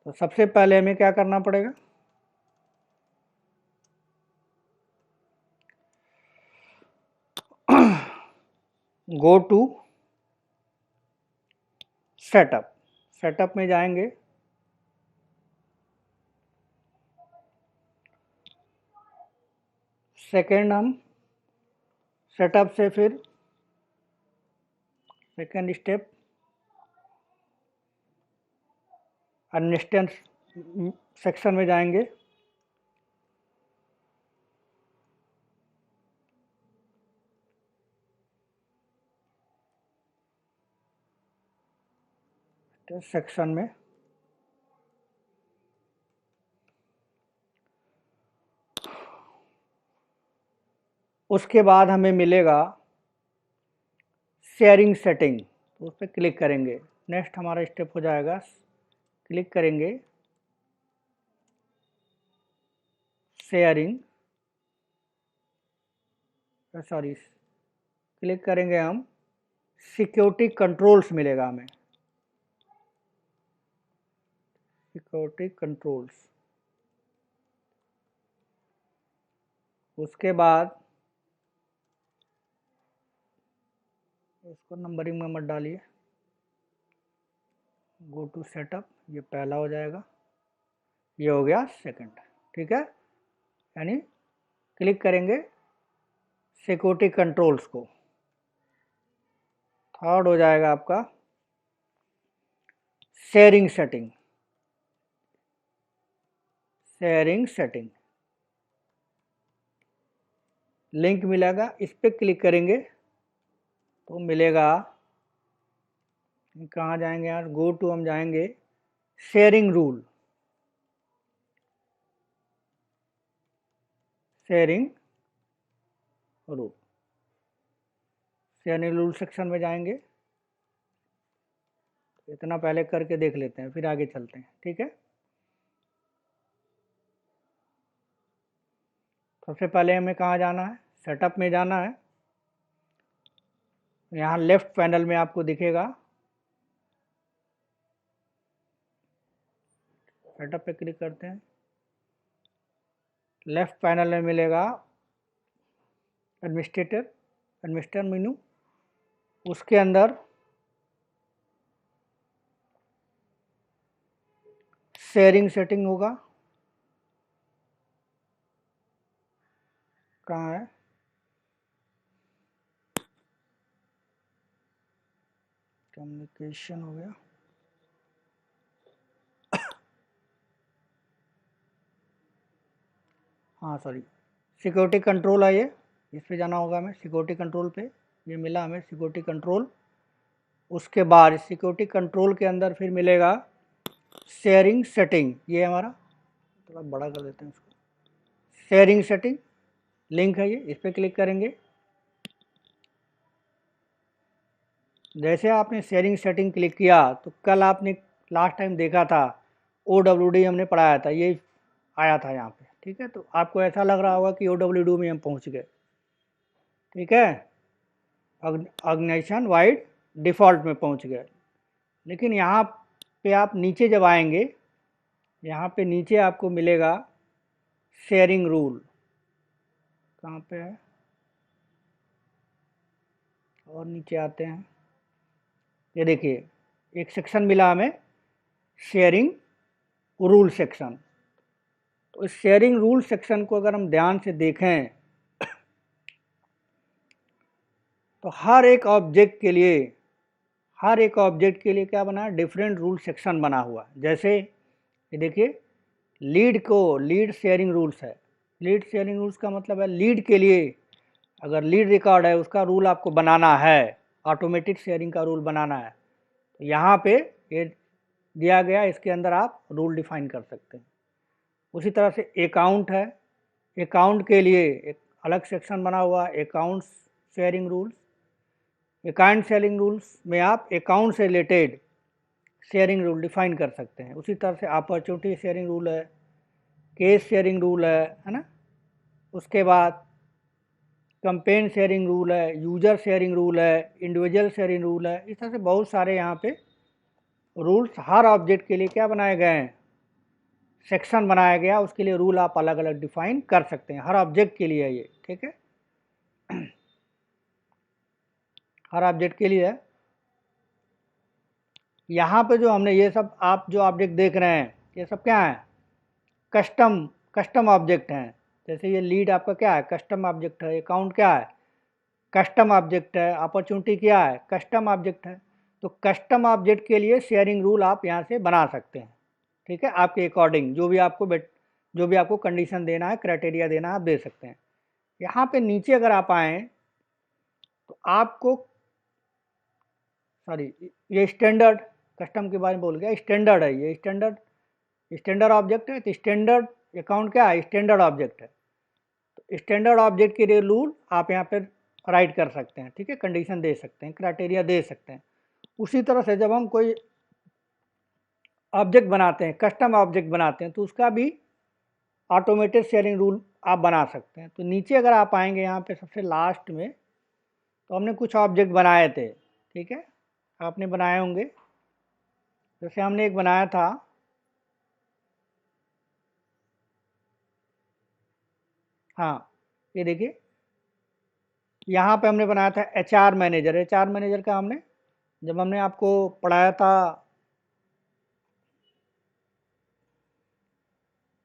तो सबसे पहले हमें क्या करना पड़ेगा, गो टू सेटअप, सेटअप में जाएंगे, सेकेंड हम सेटअप से फिर सेकेंड स्टेप इंस्टेंस सेक्शन में जाएंगे, सेक्शन में उसके बाद हमें मिलेगा शेयरिंग सेटिंग, तो उस पर क्लिक करेंगे। नेक्स्ट हमारा स्टेप हो जाएगा, क्लिक करेंगे शेयरिंग, सॉरी, क्लिक करेंगे हम सिक्योरिटी कंट्रोल्स, मिलेगा हमें सिक्योरिटी कंट्रोल्स। उसके बाद इसको नंबरिंग में मत डालिए, गो टू सेटअप, ये पहला हो जाएगा, ये हो गया सेकंड, ठीक है। यानी क्लिक करेंगे सिक्योरिटी कंट्रोल्स को। थर्ड हो जाएगा आपका sharing setting, sharing setting link मिलेगा, इस पर क्लिक करेंगे तो मिलेगा, कहाँ जाएंगे यार, गो टू हम जाएंगे sharing rule, sharing rule, sharing rule section में जाएंगे, इतना पहले करके देख लेते हैं, फिर आगे चलते हैं, ठीक है। सबसे पहले हमें कहाँ जाना है, सेटअप में जाना है। यहाँ लेफ्ट पैनल में आपको दिखेगा, सेटअप पे क्लिक करते हैं। लेफ्ट पैनल में मिलेगा एडमिनिस्ट्रेटर मेनू, उसके अंदर शेयरिंग सेटिंग होगा, कहाँ है, कम्युनिकेशन हो गया, हाँ सॉरी, सिक्योरिटी कंट्रोल है ये, इस पे जाना होगा हमें, सिक्योरिटी कंट्रोल पे ये मिला हमें सिक्योरिटी कंट्रोल। उसके बाद सिक्योरिटी कंट्रोल के अंदर फिर मिलेगा शेयरिंग सेटिंग, ये हमारा, थोड़ा बड़ा कर देते हैं इसको, शेयरिंग सेटिंग लिंक है ये, इस पर क्लिक करेंगे। जैसे आपने शेयरिंग सेटिंग क्लिक किया तो कल आपने लास्ट टाइम देखा था OWD हमने पढ़ाया था, ये आया था यहाँ पे, ठीक है। तो आपको ऐसा लग रहा होगा कि OWD में हम पहुँच गए, ठीक है, ऑर्गेनाइजेशन वाइड डिफ़ॉल्ट में पहुँच गए। लेकिन यहाँ पे आप नीचे जब आएंगे, यहाँ पे नीचे आपको मिलेगा शेयरिंग रूल, कहाँ पे है, और नीचे आते हैं, ये देखिए एक सेक्शन मिला हमें शेयरिंग रूल सेक्शन। तो इस शेयरिंग रूल सेक्शन को अगर हम ध्यान से देखें तो हर एक ऑब्जेक्ट के लिए क्या बना है, डिफरेंट रूल सेक्शन बना हुआ। जैसे ये देखिए लीड शेयरिंग रूल्स है। लीड शेयरिंग रूल्स का मतलब है लीड के लिए, अगर लीड रिकॉर्ड है उसका रूल आपको बनाना है, ऑटोमेटिक शेयरिंग का रूल बनाना है, तो यहाँ पे ये दिया गया, इसके अंदर आप रूल डिफाइन कर सकते हैं। उसी तरह से अकाउंट है, अकाउंट के लिए एक अलग सेक्शन बना हुआ, accounts sharing rules. Account sharing rules में आप अकाउंट से रिलेटेड शेयरिंग रूल डिफाइन कर सकते हैं। उसी तरह से अपॉर्चुनिटी शेयरिंग रूल है, केस शेयरिंग रूल है ना। उसके बाद कंपेन शेयरिंग रूल है, यूजर शेयरिंग रूल है, इंडिविजुअल शेयरिंग रूल है। इस तरह से बहुत सारे यहाँ पे रूल्स हर ऑब्जेक्ट के लिए क्या बनाए गए हैं, सेक्शन बनाया गया, उसके लिए रूल आप अलग अलग डिफाइन कर सकते हैं, हर ऑब्जेक्ट के लिए है ये, ठीक है, हर ऑब्जेक्ट के लिए है। यहाँ पे जो हमने ये सब आप जो ऑब्जेक्ट देख रहे हैं ये सब क्या है, कस्टम ऑब्जेक्ट हैं। जैसे ये लीड आपका क्या है, कस्टम ऑब्जेक्ट है, अकाउंट क्या है, कस्टम ऑब्जेक्ट है, अपॉर्चुनिटी क्या है, कस्टम ऑब्जेक्ट है। तो कस्टम ऑब्जेक्ट के लिए शेयरिंग रूल आप यहाँ से बना सकते हैं, ठीक है, आपके अकॉर्डिंग जो भी आपको कंडीशन देना है, क्राइटेरिया देना है, आप दे सकते हैं। यहाँ पे नीचे अगर आप आएँ तो आपको, सॉरी ये स्टैंडर्ड, कस्टम के बारे में बोल गया, स्टैंडर्ड है ये, स्टैंडर्ड ऑब्जेक्ट है। तो स्टैंडर्ड अकाउंट क्या है, स्टैंडर्ड ऑब्जेक्ट है। तो स्टैंडर्ड ऑब्जेक्ट के लिए रूल आप यहाँ पर राइट कर सकते हैं, ठीक है, कंडीशन दे सकते हैं, क्राइटेरिया दे सकते हैं। उसी तरह से जब हम कोई ऑब्जेक्ट बनाते हैं, कस्टम ऑब्जेक्ट बनाते हैं, तो उसका भी ऑटोमेटेड शेयरिंग रूल आप बना सकते हैं। तो नीचे अगर आप आएंगे यहाँ पे सबसे लास्ट में, तो हमने कुछ ऑब्जेक्ट बनाए थे, ठीक है, आपने बनाए होंगे। जैसे हमने एक बनाया था, हाँ ये देखिए, यहाँ पे हमने बनाया था HR मैनेजर। HR मैनेजर का हमने, जब हमने आपको पढ़ाया था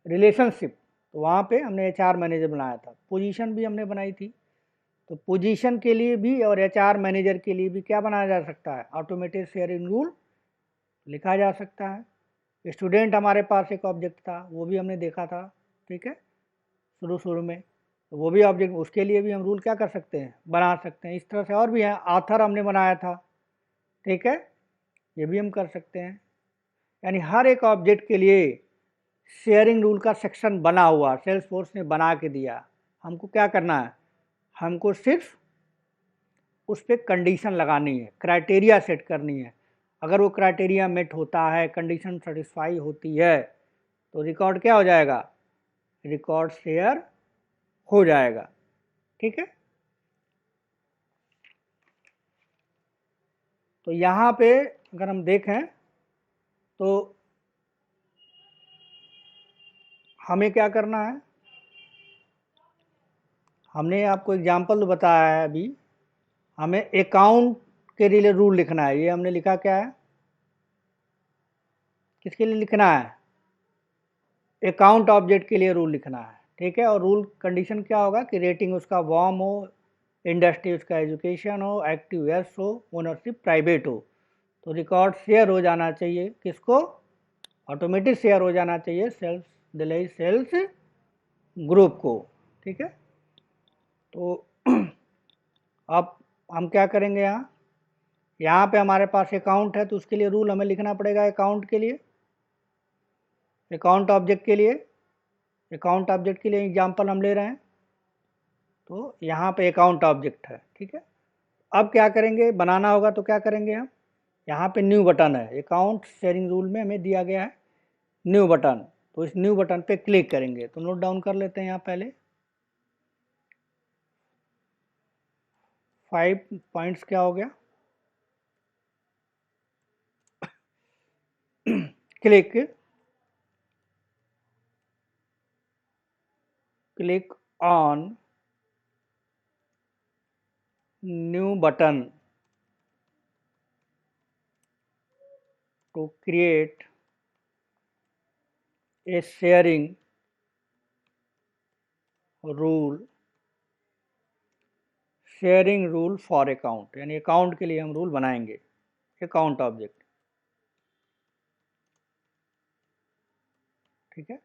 रिलेशनशिप, तो वहाँ पे हमने HR मैनेजर बनाया था। पोजीशन भी हमने बनाई थी, तो पोजीशन के लिए भी और HR मैनेजर के लिए भी क्या बनाया जा सकता है, ऑटोमेटेड शेयरिंग रूल लिखा जा सकता है। स्टूडेंट हमारे पास एक ऑब्जेक्ट था, वो भी हमने देखा था, ठीक है, शुरू में, तो वो भी ऑब्जेक्ट, उसके लिए भी हम रूल क्या कर सकते हैं, बना सकते हैं। इस तरह से और भी है, आथर हमने बनाया था, ठीक है, ये भी हम कर सकते हैं। यानी हर एक ऑब्जेक्ट के लिए शेयरिंग रूल का सेक्शन बना हुआ, सेल्स फोर्स ने बना के दिया। हमको क्या करना है, हमको सिर्फ उस पर कंडीशन लगानी है, क्राइटेरिया सेट करनी है, अगर वो क्राइटेरिया मेट होता है, कंडीशन सेटिस्फाई होती है, तो रिकॉर्ड क्या हो जाएगा, रिकॉर्ड शेयर हो जाएगा। ठीक है, तो यहाँ पे अगर हम देखें तो हमें क्या करना है, हमने आपको एग्जाम्पल बताया है अभी, हमें अकाउंट के लिए रूल लिखना है। ये हमने लिखा क्या है, किसके लिए लिखना है, अकाउंट ऑब्जेक्ट के लिए रूल लिखना है। ठीक है, और रूल कंडीशन क्या होगा कि रेटिंग उसका वार्म हो, इंडस्ट्री उसका एजुकेशन हो, एक्टिव यस हो, ओनरशिप प्राइवेट हो। तो रिकॉर्ड शेयर हो जाना चाहिए किसको, ऑटोमेटिक शेयर हो जाना चाहिए सेल्स दिल्ली सेल्स ग्रुप को। ठीक है, तो अब हम क्या करेंगे, यहाँ पे हमारे पास अकाउंट है, तो उसके लिए रूल हमें लिखना पड़ेगा अकाउंट के लिए, अकाउंट ऑब्जेक्ट के लिए, अकाउंट ऑब्जेक्ट के लिए एग्जांपल हम ले रहे हैं, तो यहाँ पे अकाउंट ऑब्जेक्ट है। ठीक है, अब क्या करेंगे, बनाना होगा तो क्या करेंगे हम, यहाँ पे न्यू बटन है, अकाउंट शेयरिंग रूल में हमें दिया गया है न्यू बटन, तो इस न्यू बटन पे क्लिक करेंगे। तो नोट डाउन कर लेते हैं यहाँ पहले 5 पॉइंट्स क्या हो गया, click, click on new button to create a sharing rule, sharing rule for account, यानी अकाउंट के लिए हम रूल बनाएंगे, अकाउंट ऑब्जेक्ट। ठीक है,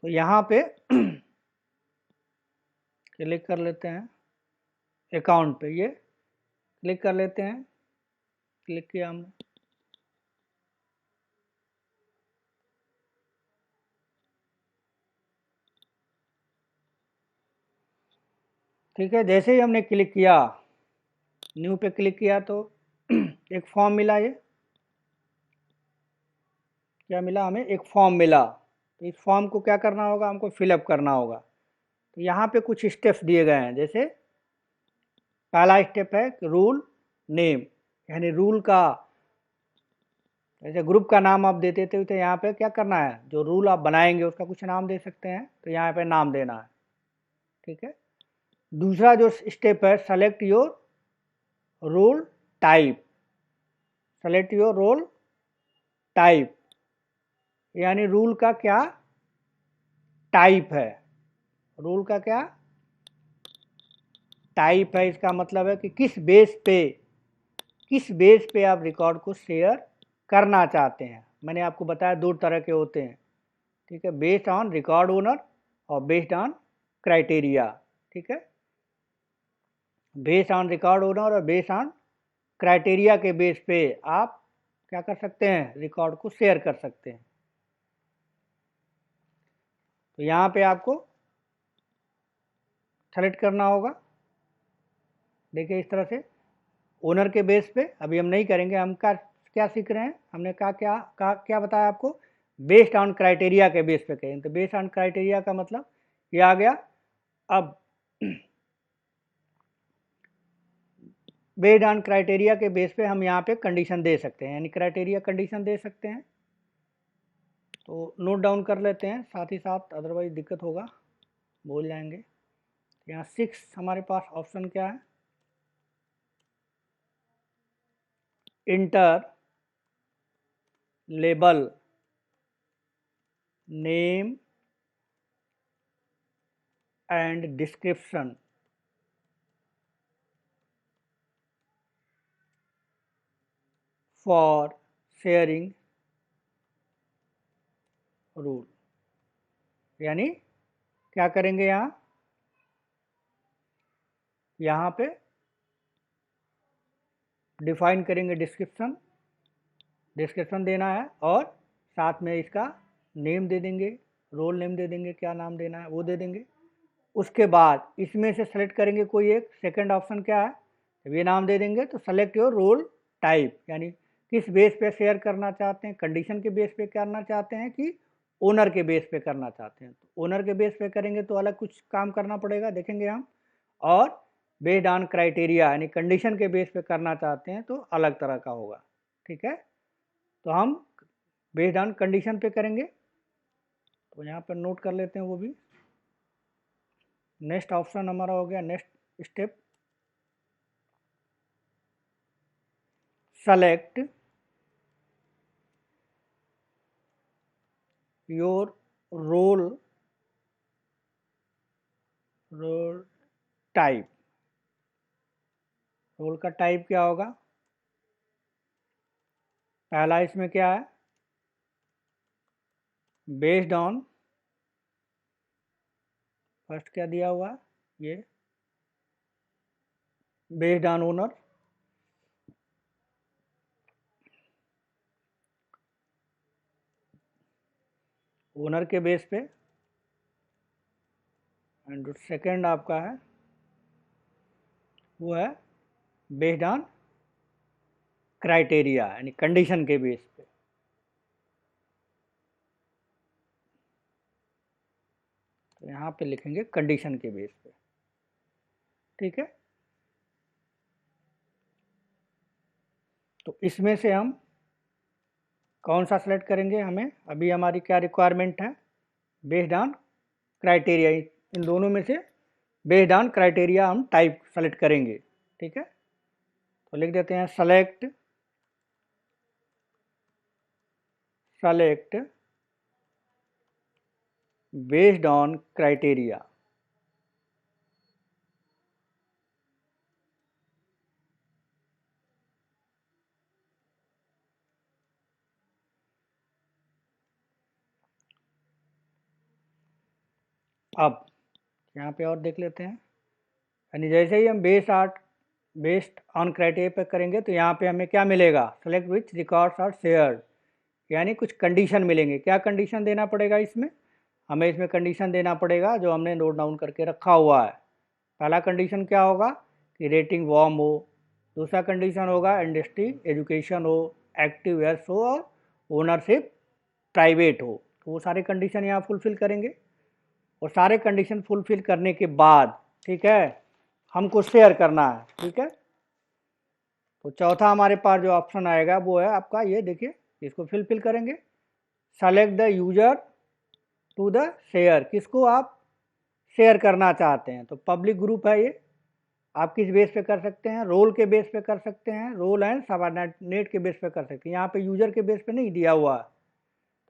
तो यहाँ पे क्लिक कर लेते हैं, अकाउंट पे ये क्लिक कर लेते हैं, क्लिक किया हमने, ठीक है। जैसे ही हमने क्लिक किया, न्यू पे क्लिक किया, तो एक फॉर्म मिला, ये क्या मिला हमें, एक फॉर्म मिला। तो इस फॉर्म को क्या करना होगा, हमको फिलअप करना होगा। तो यहाँ पे कुछ स्टेप्स दिए गए हैं, जैसे पहला स्टेप है रूल नेम, यानी रूल का, जैसे ग्रुप का नाम आप देते थे, तो यहाँ पे क्या करना है, जो रूल आप बनाएंगे उसका कुछ नाम दे सकते हैं, तो यहाँ पे नाम देना है। ठीक है, दूसरा जो स्टेप है, select your rule type, select your role type, यानी रूल का क्या टाइप है, रूल का क्या टाइप है, इसका मतलब है कि किस बेस पे आप रिकॉर्ड को शेयर करना चाहते हैं। मैंने आपको बताया 2 तरह के होते हैं। ठीक है, बेस्ड ऑन रिकॉर्ड ओनर और बेस्ड ऑन क्राइटेरिया। ठीक है, बेस्ड ऑन रिकॉर्ड ओनर और बेस्ड ऑन क्राइटेरिया के बेस पे आप क्या कर सकते हैं, रिकॉर्ड को शेयर कर सकते हैं। तो यहाँ पे आपको सेलेक्ट करना होगा, देखिए इस तरह से ओनर के बेस पे। अभी हम नहीं करेंगे, हम क्या सीख रहे हैं, हमने क्या बताया आपको, बेस्ड ऑन क्राइटेरिया के बेस पे कहें। तो बेस्ड ऑन क्राइटेरिया का मतलब ये आ गया। अब बेस्ड ऑन क्राइटेरिया के बेस पे हम यहाँ पे कंडीशन दे सकते हैं, यानी क्राइटेरिया कंडीशन दे सकते हैं। तो नोट डाउन कर लेते हैं साथ ही साथ, अदरवाइज दिक्कत होगा, भूल जाएंगे। यहाँ 6 हमारे पास ऑप्शन क्या है, inter label name and description for sharing rule, यानी क्या करेंगे, यहाँ पे डिफाइन करेंगे डिस्क्रिप्शन देना है, और साथ में इसका नेम दे देंगे, रोल नेम दे देंगे, क्या नाम देना है वो दे देंगे। उसके बाद इसमें से सेलेक्ट करेंगे कोई एक, सेकंड ऑप्शन क्या है, जब ये नाम दे देंगे तो सेलेक्ट योर रोल टाइप, यानी किस बेस पे शेयर करना चाहते हैं, कंडीशन के बेस पे करना चाहते हैं कि ओनर के बेस पे करना चाहते हैं। तो ओनर के बेस पे करेंगे तो अलग कुछ काम करना पड़ेगा, देखेंगे हम, और बेस्ड ऑन क्राइटेरिया यानी कंडीशन के बेस पे करना चाहते हैं तो अलग तरह का होगा। ठीक है, तो हम बेस्ड ऑन कंडीशन पे करेंगे, तो यहाँ पर नोट कर लेते हैं वो भी। नेक्स्ट ऑप्शन हमारा हो गया, next step, select your role type. Role का टाइप क्या होगा, पहला इसमें क्या है, बेस्ड ऑन, फर्स्ट क्या दिया हुआ है, ये बेस्ड ऑन ओनर, ओनर के बेस पे, एंड सेकंड आपका है वो है बेस्ड ऑन क्राइटेरिया यानी कंडीशन के बेस पे। तो यहाँ पे लिखेंगे कंडीशन के बेस पे। ठीक है, तो इसमें से हम कौन सा सेलेक्ट करेंगे, हमें अभी हमारी क्या रिक्वायरमेंट है, बेस्ड ऑन क्राइटेरिया, इन दोनों में से बेस्ड ऑन क्राइटेरिया हम टाइप सेलेक्ट करेंगे। ठीक है, तो लिख देते हैं सेलेक्ट बेस्ड ऑन क्राइटेरिया। अब यहाँ पे और देख लेते हैं, यानी जैसे ही हम बेस्ड ऑन क्राइटेरिया पे करेंगे तो यहाँ पे हमें क्या मिलेगा, select which records are shared, यानी कुछ कंडीशन मिलेंगे। क्या कंडीशन देना पड़ेगा इसमें, हमें इसमें कंडीशन देना पड़ेगा जो हमने नोट डाउन करके रखा हुआ है। पहला कंडीशन क्या होगा कि रेटिंग वार्म हो, दूसरा कंडीशन होगा इंडस्ट्री एजुकेशन हो, एक्टिव यस हो, और ओनरशिप प्राइवेट हो। तो वो सारे कंडीशन यहाँ फुलफिल करेंगे, और सारे कंडीशन फुलफिल करने के बाद, ठीक है, हमको शेयर करना है। ठीक है, तो चौथा हमारे पास जो ऑप्शन आएगा वो है आपका ये, देखिए इसको फिल करेंगे, select the user to the share, किसको आप शेयर करना चाहते हैं। तो पब्लिक ग्रुप है ये, आप किस बेस पे कर सकते हैं, रोल के बेस पे कर सकते हैं, रोल एंड सबऑर्डिनेट के बेस पे कर सकते हैं। यहाँ पे यूजर के बेस पे नहीं दिया हुआ।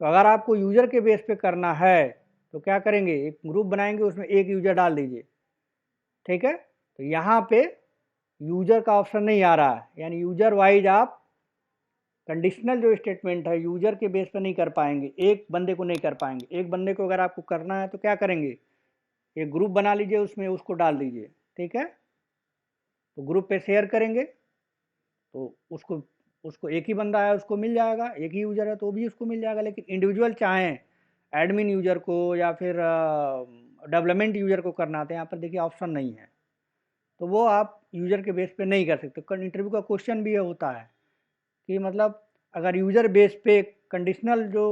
तो अगर आपको यूजर के बेस पे करना है तो क्या करेंगे, एक ग्रुप बनाएंगे, उसमें एक यूजर डाल दीजिए। ठीक है, तो यहाँ पे यूजर का ऑप्शन नहीं आ रहा है, यानी यूजर वाइज आप कंडीशनल जो स्टेटमेंट है यूजर के बेस पे नहीं कर पाएंगे, एक बंदे को नहीं कर पाएंगे। एक बंदे को अगर आपको करना है तो क्या करेंगे, एक ग्रुप बना लीजिए, उसमें उसको डाल दीजिए। ठीक है, तो ग्रुप पे शेयर करेंगे तो उसको उसको एक ही बंदा है उसको मिल जाएगा, एक ही यूजर है तो भी उसको मिल जाएगा। लेकिन इंडिविजुअल चाहें एडमिन यूजर को या फिर डेवलपमेंट यूजर को करना है, यहाँ पर देखिए ऑप्शन नहीं है, तो वो आप यूजर के बेस पे नहीं कर सकते। इंटरव्यू का क्वेश्चन भी ये होता है कि मतलब अगर यूजर बेस पे कंडीशनल जो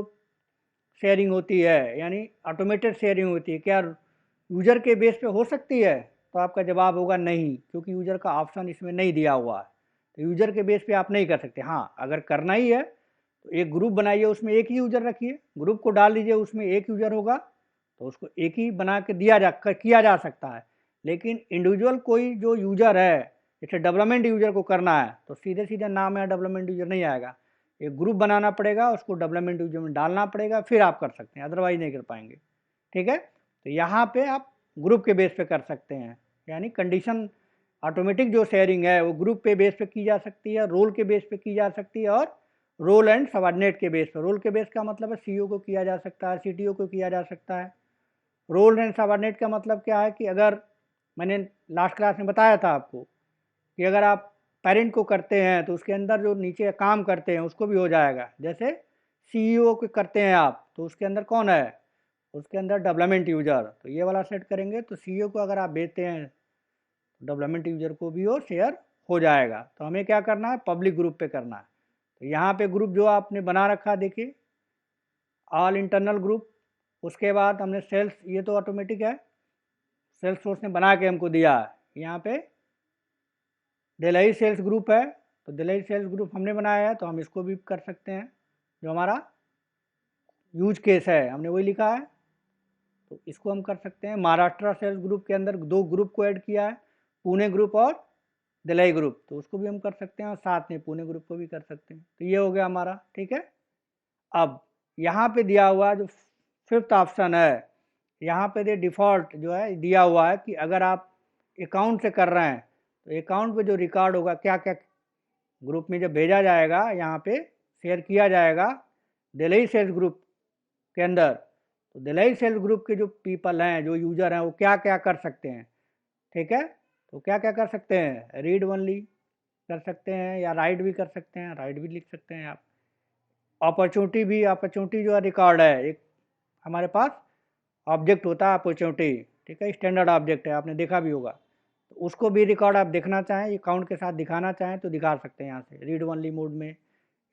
शेयरिंग होती है यानी ऑटोमेटेड शेयरिंग होती है, क्या यूजर के बेस पे हो सकती है, तो आपका जवाब होगा नहीं, क्योंकि यूजर का ऑप्शन इसमें नहीं दिया हुआ है। तो यूजर के बेस पे आप नहीं कर सकते। हाँ, अगर करना ही है तो एक ग्रुप बनाइए, उसमें एक ही यूजर रखिए, ग्रुप को डाल दीजिए, उसमें एक यूजर होगा तो उसको एक ही बना के किया जा सकता है। लेकिन इंडिविजुअल कोई जो यूजर है, जैसे डेवलपमेंट यूजर को करना है तो सीधे सीधे नाम है डेवलपमेंट यूजर नहीं आएगा, एक ग्रुप बनाना पड़ेगा, उसको डेवलपमेंट यूजर में डालना पड़ेगा, फिर आप कर सकते हैं, अदरवाइज नहीं कर पाएंगे। ठीक है, तो यहाँ पे आप ग्रुप के बेस पे कर सकते हैं, यानी कंडीशन ऑटोमेटिक जो शेयरिंग है वो ग्रुप पे बेस पे की जा सकती है, रोल के बेस पे की जा सकती है, और रोल एंड सबऑर्डिनेट के बेस पे। रोल के बेस का मतलब है सीईओ को किया जा सकता है, सीटीओ को किया जा सकता है। रोल एंड सबऑर्डिनेट का मतलब क्या है कि अगर मैंने लास्ट क्लास में बताया था आपको कि अगर आप पेरेंट को करते हैं तो उसके अंदर जो नीचे काम करते हैं उसको भी हो जाएगा। जैसे सीईओ को करते हैं आप तो उसके अंदर कौन है, उसके अंदर डेवलपमेंट यूज़र, तो ये वाला सेट करेंगे तो सीईओ को अगर आप भेजते हैं तो डेवलपमेंट यूज़र को भी वो शेयर हो जाएगा। तो हमें क्या करना है, पब्लिक ग्रुप पे करना है। तो यहाँ पे ग्रुप जो आपने बना रखा देखिए, ऑल इंटरनल ग्रुप, उसके बाद हमने सेल्स, ये तो ऑटोमेटिक है, सेल्स फोर्स ने बना के हमको दिया है। यहाँ पे दिल्ली सेल्स ग्रुप है, तो दिल्ली सेल्स ग्रुप हमने बनाया है, तो हम इसको भी कर सकते हैं। जो हमारा यूज केस है हमने वही लिखा है, तो इसको हम कर सकते हैं। महाराष्ट्र सेल्स ग्रुप के अंदर दो ग्रुप को ऐड किया है, पुणे ग्रुप और दिल्ली ग्रुप, तो उसको भी हम कर सकते हैं और साथ में पुणे ग्रुप को भी कर सकते हैं। तो ये हो गया हमारा, ठीक है। अब यहाँ पे दिया हुआ जो फिफ्थ ऑप्शन है, यहाँ पे दे डिफ़ॉल्ट जो है दिया हुआ है कि अगर आप अकाउंट से कर रहे हैं तो अकाउंट पे जो रिकॉर्ड होगा, क्या क्या ग्रुप में जब भेजा जाएगा, यहाँ पे शेयर किया जाएगा दिल्ली सेल्स ग्रुप के अंदर, तो दिल्ली सेल्स ग्रुप के जो पीपल हैं, जो यूज़र हैं, वो क्या क्या कर सकते हैं, ठीक है। तो क्या क्या कर सकते हैं, रीड ओनली कर सकते हैं या राइट भी कर सकते हैं, राइट भी लिख सकते हैं आप। अपॉर्चुनिटी भी, अपॉर्चुनिटी जो है रिकॉर्ड है, एक हमारे पास ऑब्जेक्ट होता है अपॉर्चुनिटी, ठीक है, स्टैंडर्ड ऑब्जेक्ट है, आपने देखा भी होगा। तो उसको भी रिकॉर्ड आप देखना चाहें, अकाउंट के साथ दिखाना चाहें तो दिखा सकते हैं यहाँ से रीड ओनली मोड में,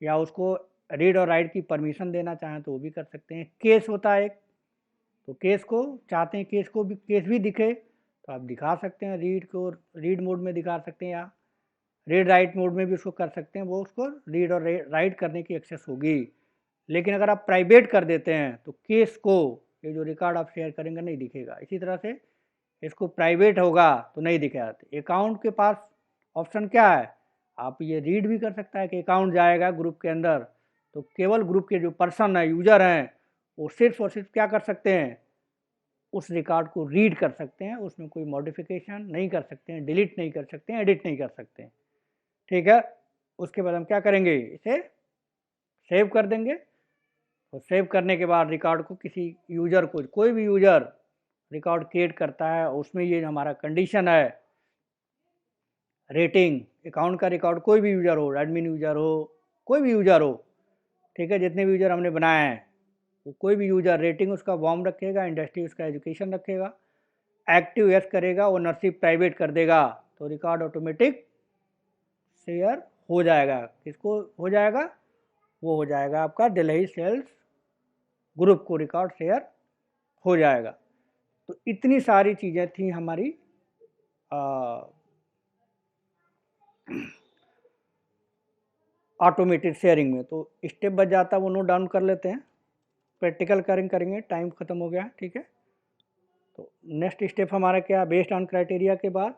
या उसको रीड और राइट की परमिशन देना चाहें तो वो भी कर सकते हैं। केस होता है एक, तो केस को चाहते हैं, केस भी दिखे तो आप दिखा सकते हैं, रीड को रीड मोड में दिखा सकते हैं, या रीड राइट मोड में भी उसको कर सकते हैं, वो उसको रीड और राइट करने की एक्सेस होगी। लेकिन अगर आप प्राइवेट कर देते हैं तो केस को, ये जो रिकॉर्ड आप शेयर करेंगे, नहीं दिखेगा। इसी तरह से इसको प्राइवेट होगा तो नहीं दिखेगा। अकाउंट के पास ऑप्शन क्या है, आप ये रीड भी कर सकता है कि अकाउंट जाएगा ग्रुप के अंदर, तो केवल ग्रुप के जो पर्सन है, यूजर हैं, वो सिर्फ और सिर्फ क्या कर सकते हैं, उस रिकॉर्ड को रीड कर सकते हैं, उसमें कोई मॉडिफिकेशन नहीं कर सकते हैं, डिलीट नहीं कर सकते हैं, एडिट नहीं कर सकते हैं, ठीक है। उसके बाद हम क्या करेंगे, इसे सेव कर देंगे। और सेव करने के बाद रिकॉर्ड को किसी यूज़र को, कोई भी यूज़र रिकॉर्ड क्रिएट करता है, उसमें ये हमारा कंडीशन है, रेटिंग अकाउंट का रिकॉर्ड, कोई भी यूज़र हो, एडमिन यूज़र हो, कोई भी यूज़र हो, ठीक है, जितने भी यूज़र हमने बनाए हैं, वो कोई भी यूज़र रेटिंग उसका वार्म रखेगा, इंडस्ट्री उसका एजुकेशन रखेगा, एक्टिव यस करेगा, ओनरशिप प्राइवेट कर देगा, तो रिकॉर्ड ऑटोमेटिक शेयर हो जाएगा। किसको हो जाएगा, वो हो जाएगा आपका दिल्ली सेल्स ग्रुप को रिकॉर्ड शेयर हो जाएगा। तो इतनी सारी चीज़ें थी हमारी ऑटोमेटेड शेयरिंग में। तो स्टेप बच जाता है, वो नोट डाउन कर लेते हैं, प्रैक्टिकल करेंगे, टाइम ख़त्म हो गया, ठीक है। तो नेक्स्ट स्टेप हमारा क्या, बेस्ड ऑन क्राइटेरिया के बाद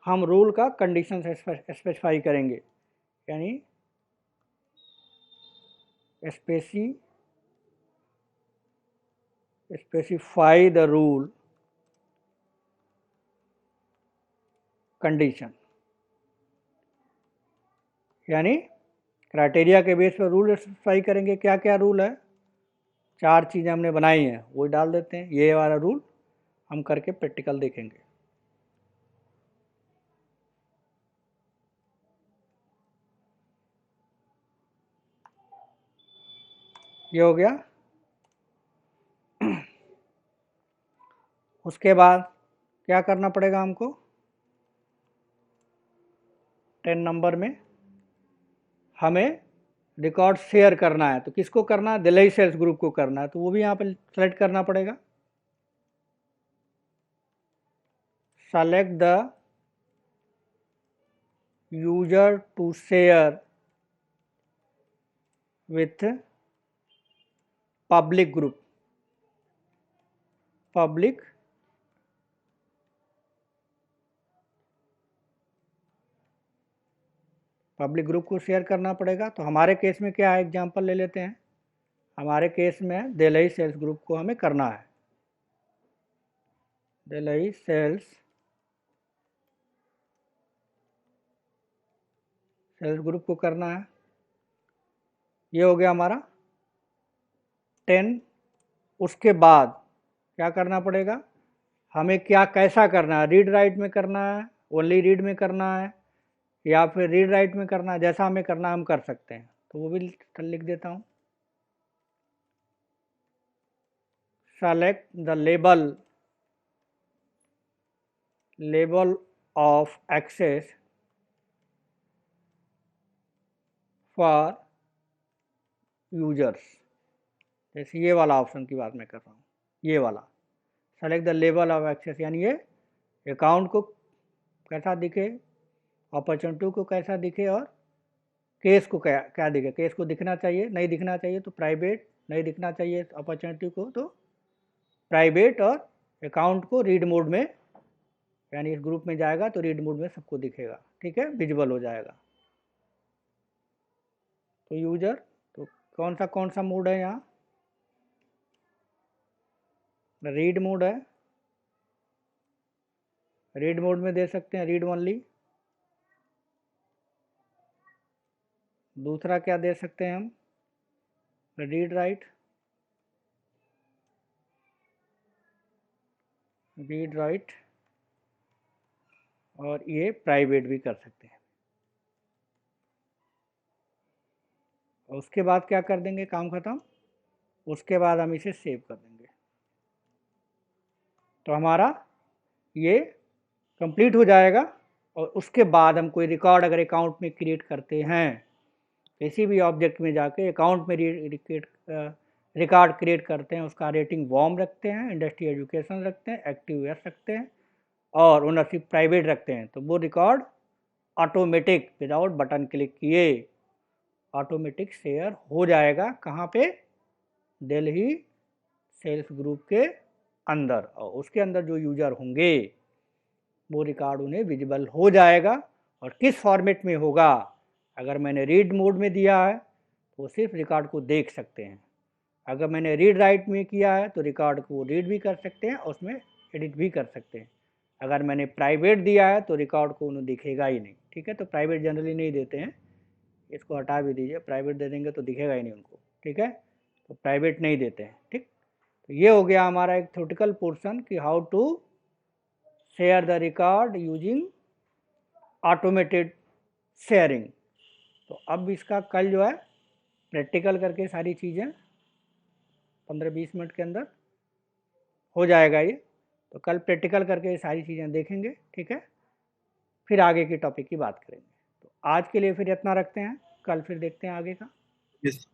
हम रूल का कंडीशन स्पेसिफाई करेंगे, यानी specify the rule condition, यानी क्राइटेरिया के बेस पर रूल स्पेसिफाई करेंगे। क्या क्या रूल है, चार चीज़ें हमने बनाई हैं वो डाल देते हैं, ये वाला रूल हम करके प्रैक्टिकल देखेंगे। ये हो गया। उसके बाद क्या करना पड़ेगा हमको, 10 नंबर में हमें रिकॉर्ड शेयर करना है। तो किसको करना है, दिल्ली सेल्स ग्रुप को करना है, तो वो भी यहाँ पे सेलेक्ट करना पड़ेगा। Select the user to share with public group, public group को शेयर करना पड़ेगा। तो हमारे केस में क्या है, एग्जांपल ले लेते हैं। हमारे केस में दिल्ली सेल्स ग्रुप को हमें करना है, दिल्ली सेल्स ग्रुप को करना है। ये हो गया हमारा 10। उसके बाद क्या करना पड़ेगा, हमें क्या कैसा करना है, रीड राइट में करना है, ओनली रीड में करना है, या फिर रीड राइट में करना है, जैसा हमें करना है हम कर सकते हैं। तो वो भी लिख देता हूँ, select the label of access for users। जैसे ये वाला ऑप्शन की बात मैं कर रहा हूँ, ये वाला select the level of access, यानी ये अकाउंट को कैसा दिखे, अपॉर्चुनिटी को कैसा दिखे और केस को क्या क्या दिखे। केस को दिखना चाहिए, नहीं दिखना चाहिए तो प्राइवेट, नहीं दिखना चाहिए अपॉर्चुनिटी को तो प्राइवेट, और अकाउंट को रीड मोड में, यानी इस ग्रुप में जाएगा तो रीड मोड में सबको दिखेगा, ठीक है, विजिबल हो जाएगा। तो यूजर, तो कौन सा मोड है यहाँ, रीड मोड है, रीड मोड में दे सकते हैं रीड ओनली। दूसरा क्या दे सकते हैं हम, रीड राइट, रीड राइट, और ये प्राइवेट भी कर सकते हैं। और उसके बाद क्या कर देंगे, काम खत्म, उसके बाद हम इसे सेव कर देंगे। तो हमारा ये कंप्लीट हो जाएगा। और उसके बाद हम कोई रिकॉर्ड अगर अकाउंट में क्रिएट करते हैं, किसी भी ऑब्जेक्ट में जाके अकाउंट में रिकॉर्ड क्रिएट करते हैं, उसका रेटिंग वार्म रखते हैं, इंडस्ट्री एजुकेशन रखते हैं, एक्टिव एस रखते हैं, और ओनरशिप प्राइवेट रखते हैं, तो वो record automatic without button click किए ऑटोमेटिक शेयर हो जाएगा। कहाँ पे, दिल्ली सेल्स ग्रुप के अंदर, और उसके अंदर जो यूजर होंगे वो रिकॉर्ड उन्हें विजिबल हो जाएगा। और किस फॉर्मेट में होगा, अगर मैंने रीड मोड में दिया है तो सिर्फ रिकॉर्ड को देख सकते हैं, अगर मैंने रीड राइट में किया है तो रिकॉर्ड को रीड भी कर सकते हैं और उसमें एडिट भी कर सकते हैं। अगर मैंने प्राइवेट दिया है तो रिकॉर्ड को उन्हें दिखेगा ही नहीं, ठीक है। तो प्राइवेट जनरली नहीं देते हैं, इसको हटा भी दीजिए, प्राइवेट दे देंगे तो दिखेगा ही नहीं उनको, ठीक है, तो प्राइवेट नहीं देते हैं, ठीक। तो ये हो गया हमारा एक थ्योरेटिकल पोर्शन कि how to share the record using automated sharing. तो अब इसका कल जो है प्रैक्टिकल करके सारी चीज़ें 15-20 मिनट के अंदर हो जाएगा ये। तो कल प्रैक्टिकल करके ये सारी चीज़ें देखेंगे, ठीक है, फिर आगे की टॉपिक की बात करेंगे। तो आज के लिए फिर इतना रखते हैं, कल फिर देखते हैं आगे का। यस।